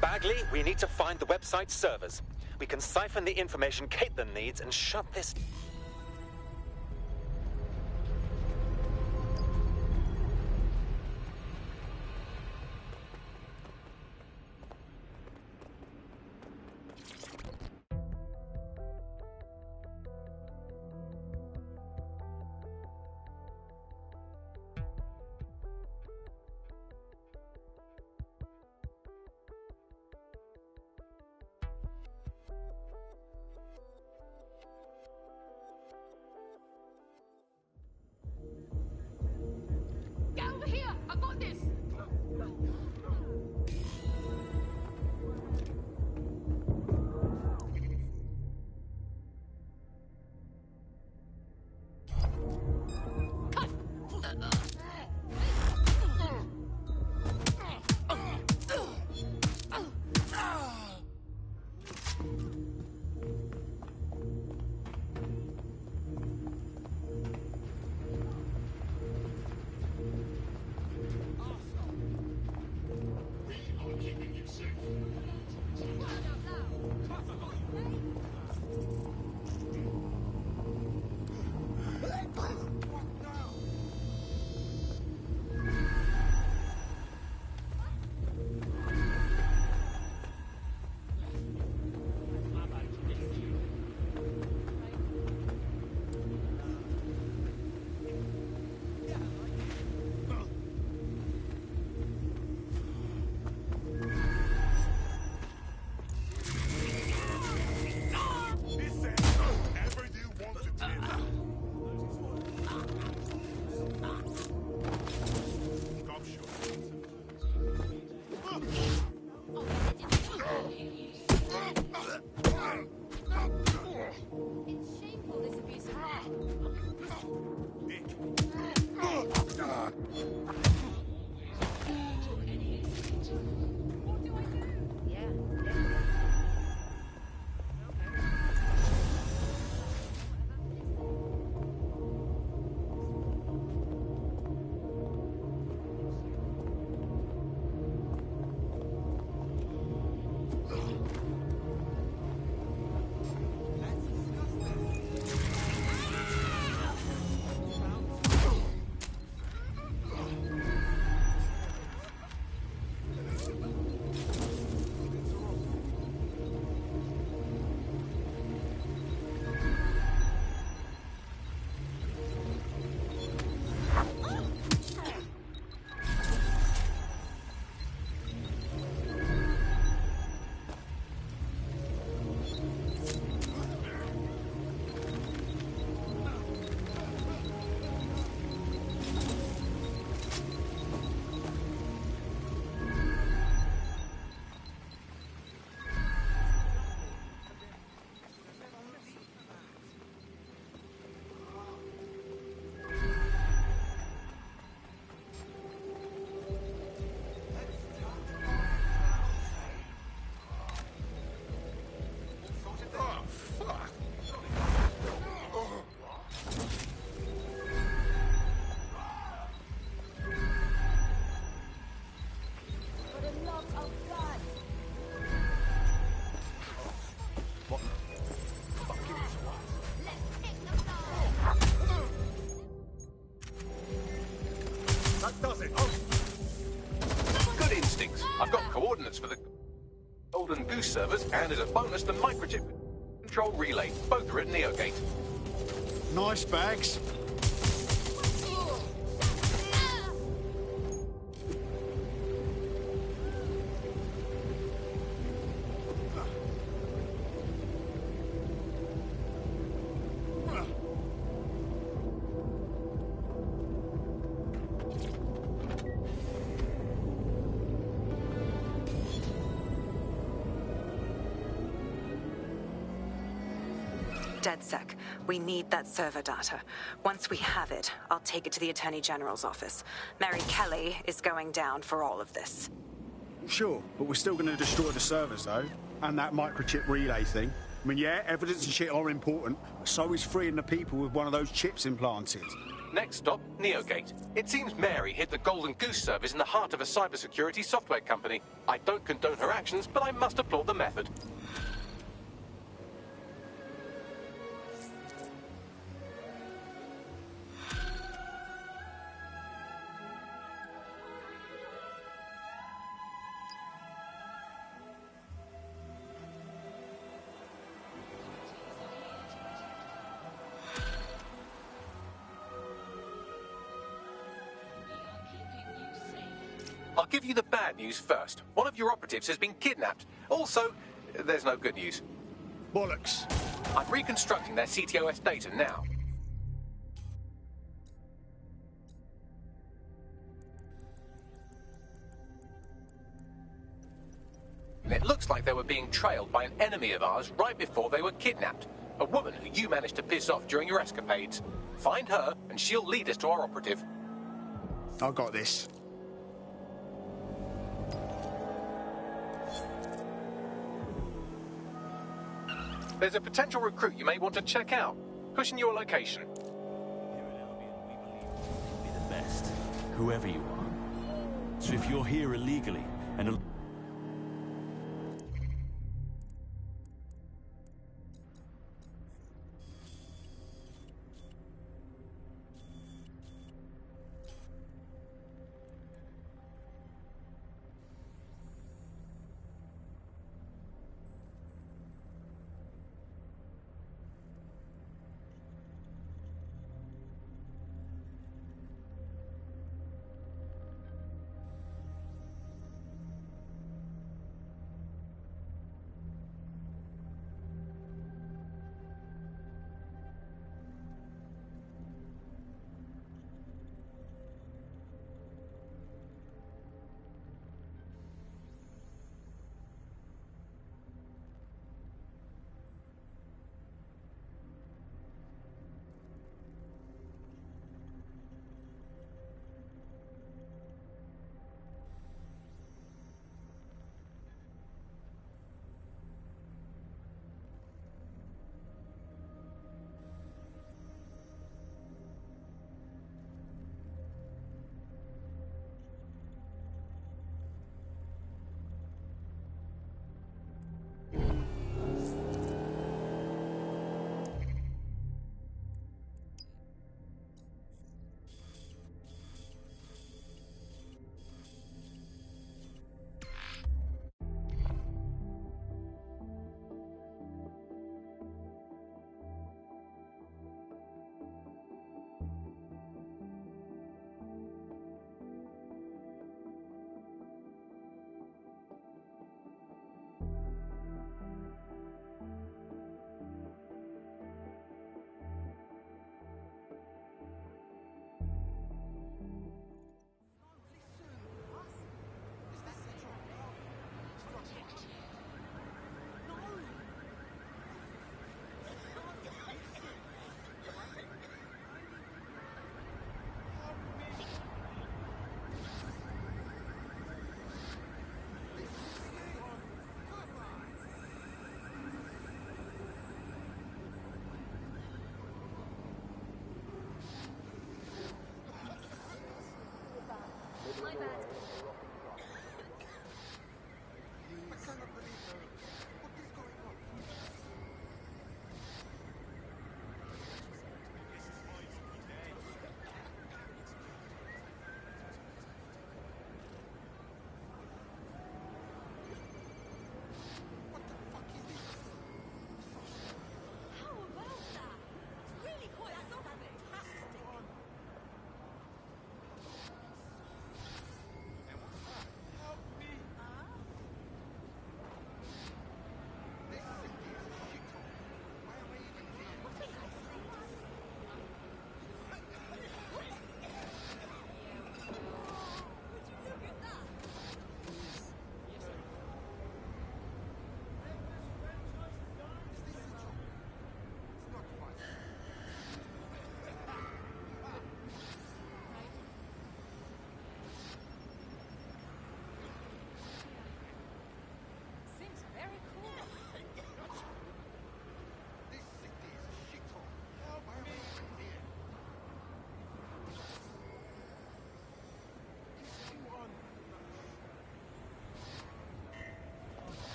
Bagley, we need to find the website's servers. We can siphon the information Caitlin needs and shut this... Oh, God. What? That does it. Oh. Good instincts. I've got coordinates for the Golden Goose servers, and as a bonus, the microchip control relay. Both are at Neogate. Nice bags. DedSec, we need that server data. Once we have it, I'll take it to the Attorney General's office. Mary Kelly is going down for all of this. Sure, but we're still going to destroy the servers, though. And that microchip relay thing. I mean, yeah, evidence and shit are important, but so is freeing the people with one of those chips implanted. Next stop, Neogate. It seems Mary hid the Golden Goose service in the heart of a cybersecurity software company. I don't condone her actions, but I must applaud the method. I'll give you the bad news first. One of your operatives has been kidnapped. Also, there's no good news. Bollocks. I'm reconstructing their CTOS data now. And it looks like they were being trailed by an enemy of ours right before they were kidnapped. A woman who you managed to piss off during your escapades. Find her, and she'll lead us to our operative. I got this. There's a potential recruit you may want to check out. Pushing your location. Be the best, whoever you are. So if you're here illegally and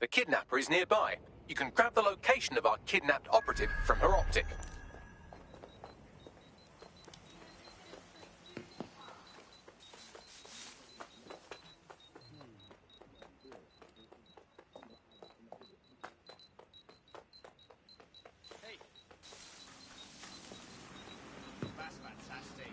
The kidnapper is nearby. You can grab the location of our kidnapped operative from her optic. That's fantastic.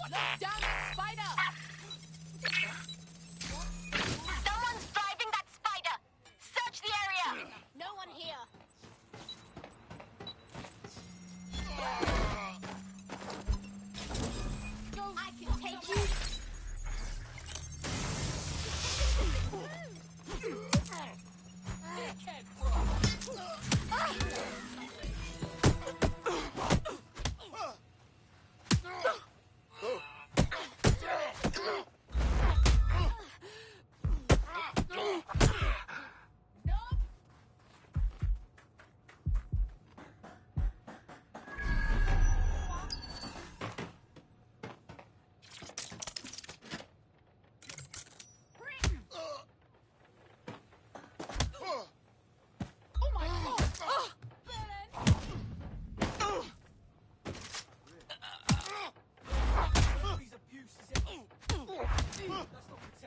Look down that spider! Someone's driving that spider! Search the area! No one here. I can take you.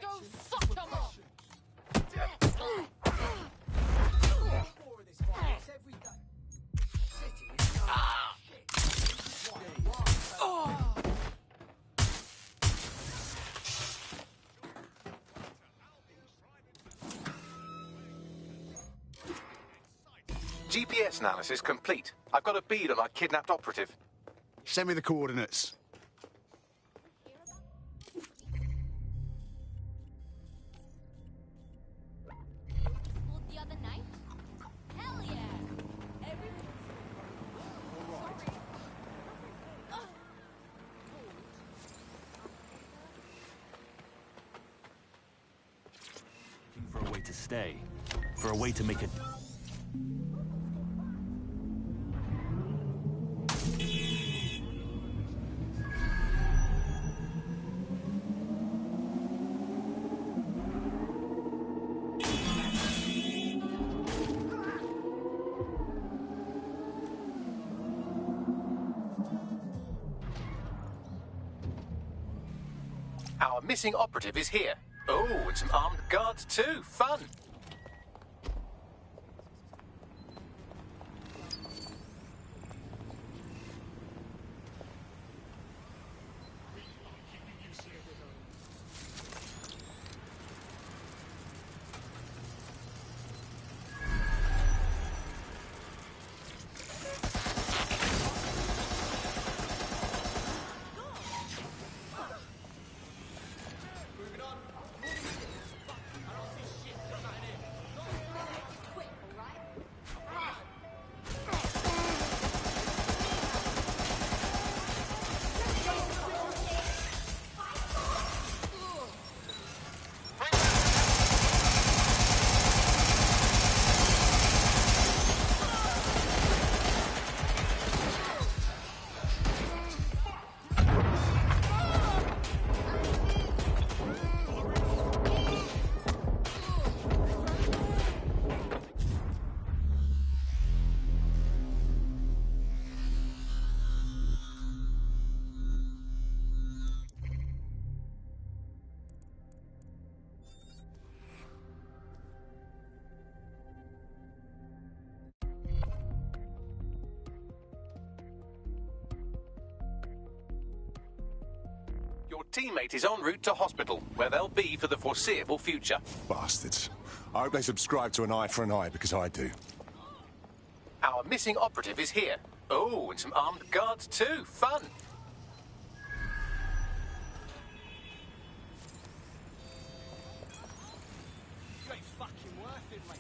Go suck them up! GPS analysis complete. I've got a bead on our kidnapped operative. Send me the coordinates. The other night? Hell yeah! Looking for a way to stay. For a way to make a... Our missing operative is here. Oh, and some armed guards too. Fun. Your teammate is en route to hospital, where they'll be for the foreseeable future. Bastards. I hope they subscribe to an eye for an eye, because I do. Our missing operative is here. Oh, and some armed guards too. Fun. You ain't fucking worth it, mate.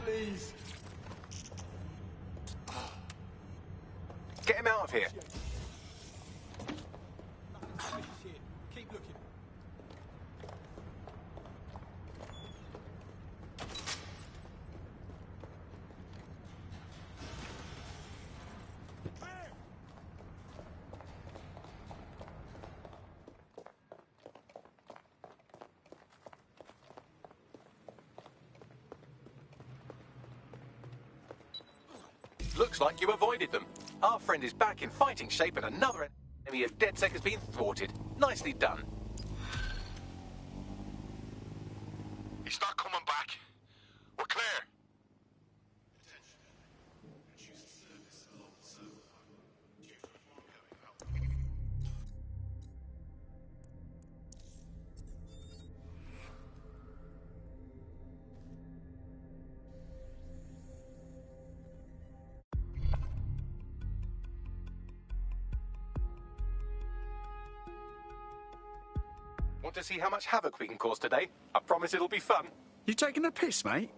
Please. Get him out of here. Keep looking. Looks like you avoided them. Our friend is back in fighting shape and another enemy of DedSec has been thwarted. Nicely done. He's not coming back. We're clear. Want to see how much havoc we can cause today? I promise it'll be fun. You taking a piss, mate?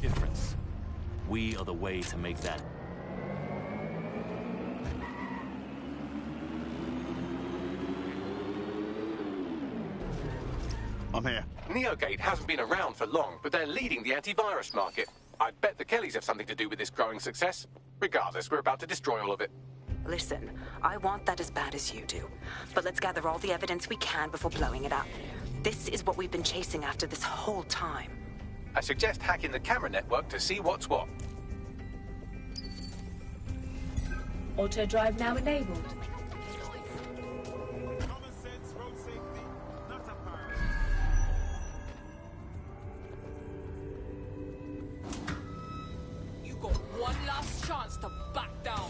Difference. We are the way to make that. I'm here. Neogate hasn't been around for long, but they're leading the antivirus market. I bet the Kellys have something to do with this growing success. Regardless, we're about to destroy all of it. Listen, I want that as bad as you do. But let's gather all the evidence we can before blowing it up. This is what we've been chasing after this whole time. I suggest hacking the camera network to see what's what. Auto drive now enabled. You got one last chance to back down.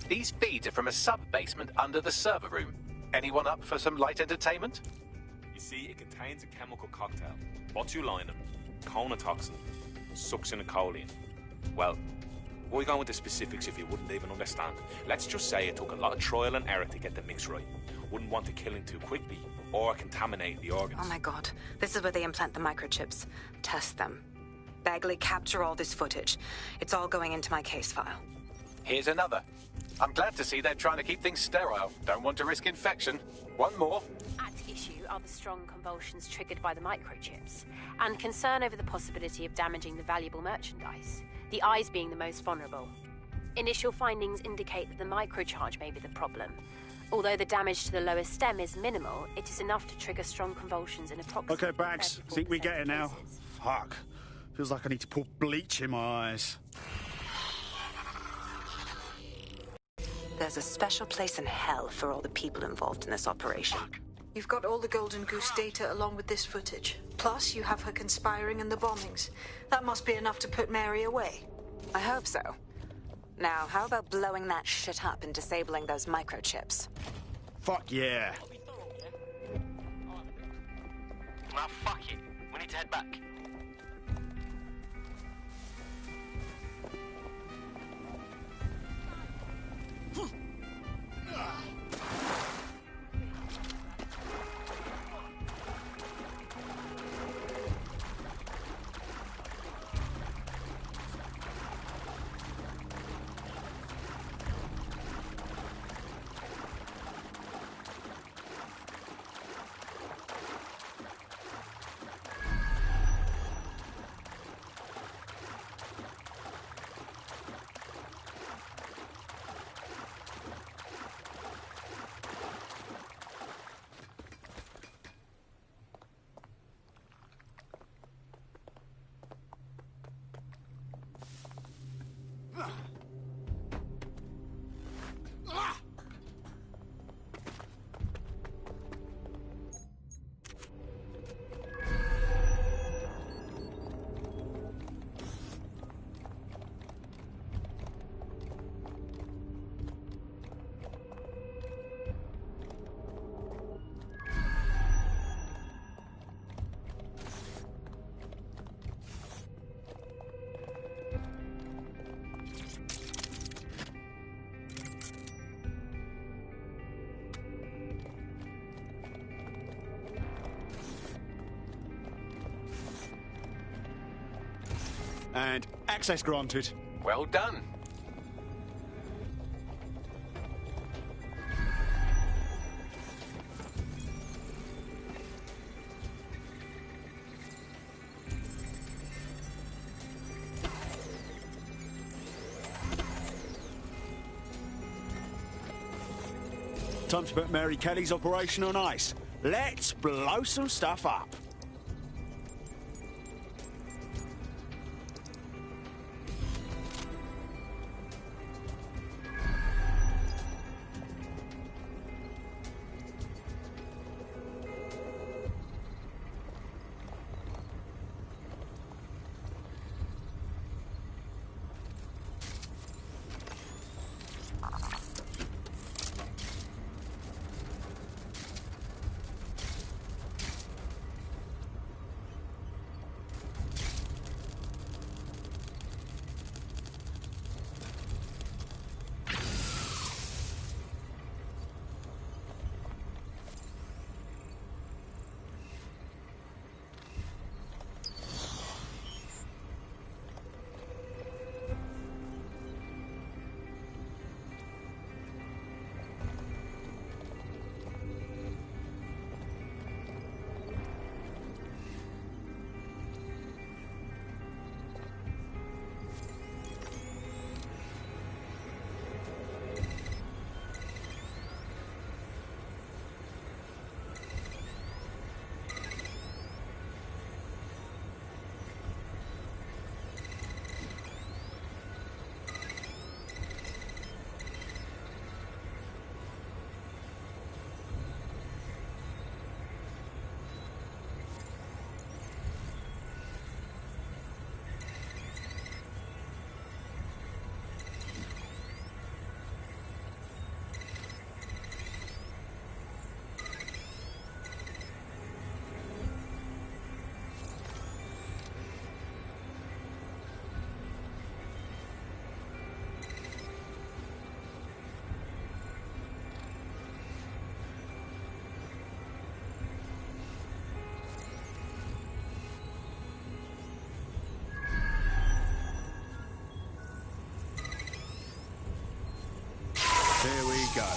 These feeds are from a sub-basement under the server room. Anyone up for some light entertainment? You see, it contains a chemical cocktail. Botulinum, conotoxin, succinylcholine. Well, why go into specifics if you wouldn't even understand? Let's just say it took a lot of trial and error to get the mix right. Wouldn't want to kill him too quickly, or contaminate the organs. Oh my god. This is where they implant the microchips. Test them. Bagley, capture all this footage. It's all going into my case file. Here's another. I'm glad to see they're trying to keep things sterile. Don't want to risk infection. One more. At issue are the strong convulsions triggered by the microchips, and concern over the possibility of damaging the valuable merchandise, the eyes being the most vulnerable. Initial findings indicate that the microcharge may be the problem. Although the damage to the lower stem is minimal, it is enough to trigger strong convulsions in approximately. Okay, Bags. Think we get it now? Fuck. Feels like I need to pour bleach in my eyes. There's a special place in hell for all the people involved in this operation. You've got all the Golden Goose data along with this footage. Plus, you have her conspiring in the bombings. That must be enough to put Mary away. I hope so. Now, how about blowing that shit up and disabling those microchips? Fuck yeah. Well, fuck it. We need to head back. And access granted. Well done. Time to put Mary Kelly's operation on ice. Let's blow some stuff up. Here we go.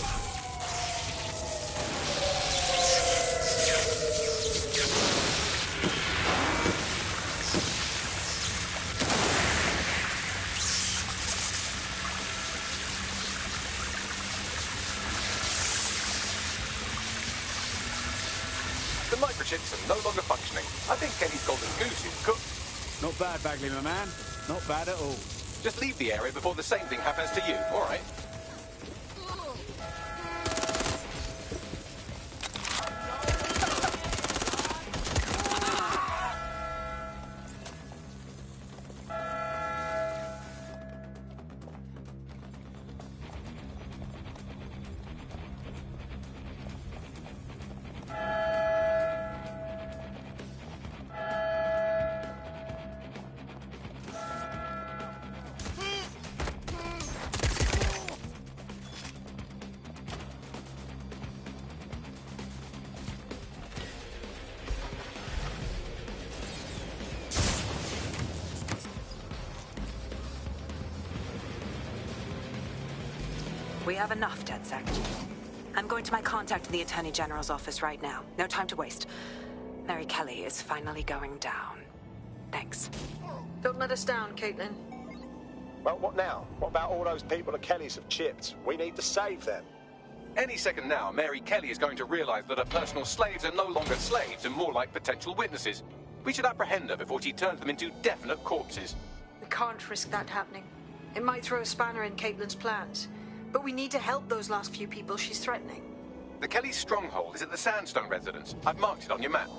The microchips are no longer functioning. I think Kenny's golden goose is cooked. Not bad, Bagley, my man. Not bad at all. Just leave the area before the same thing happens to you, all right? We have enough, DedSec. I'm going to my contact in the Attorney General's office right now. No time to waste. Mary Kelly is finally going down. Thanks. Don't let us down, Caitlin. Well, what now? What about all those people the Kellys have chipped? We need to save them. Any second now, Mary Kelly is going to realize that her personal slaves are no longer slaves and more like potential witnesses. We should apprehend her before she turns them into definite corpses. We can't risk that happening. It might throw a spanner in Caitlin's plans. But we need to help those last few people she's threatening. The Kelly stronghold is at the Sandstone residence. I've marked it on your map.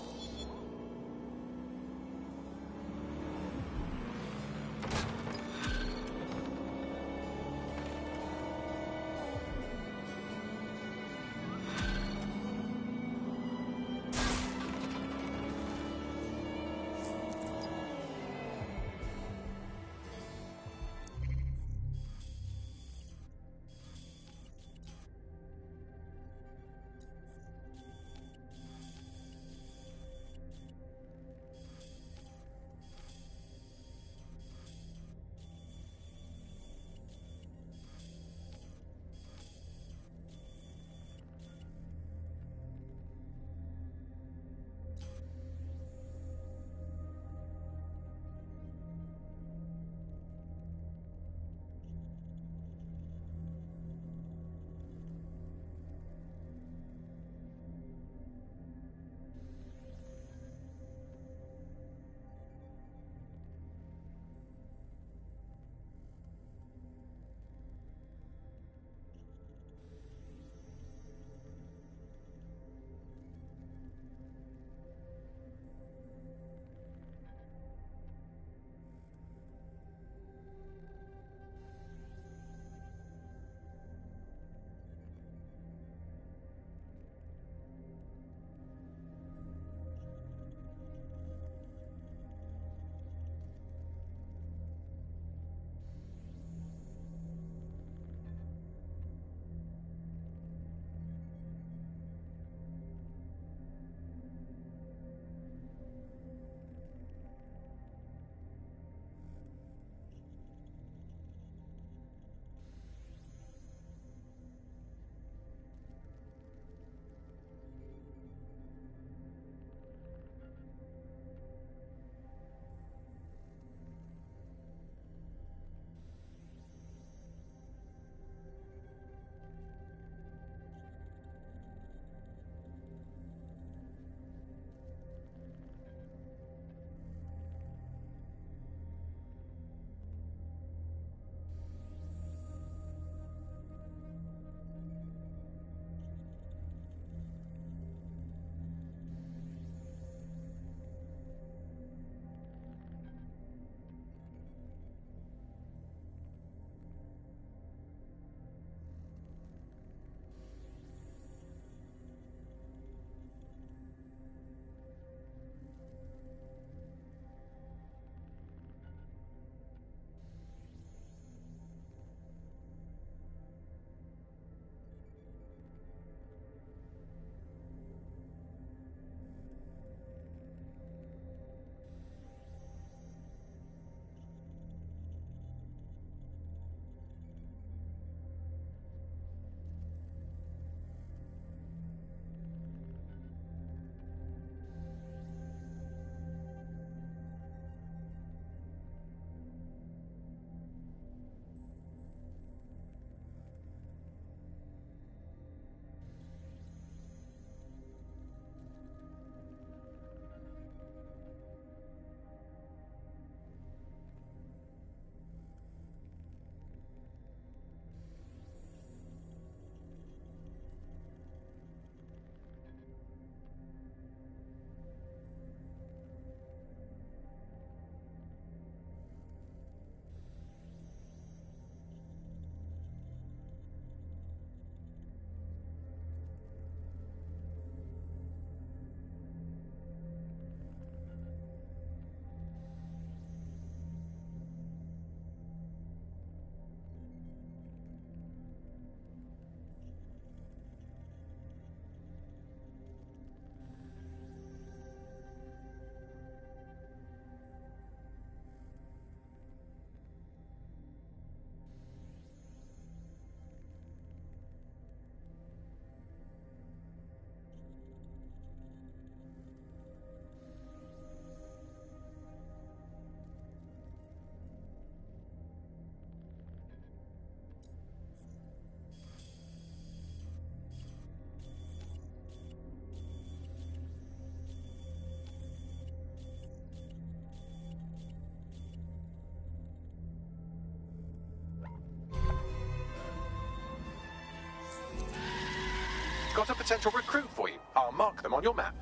got a potential recruit for you. I'll mark them on your map.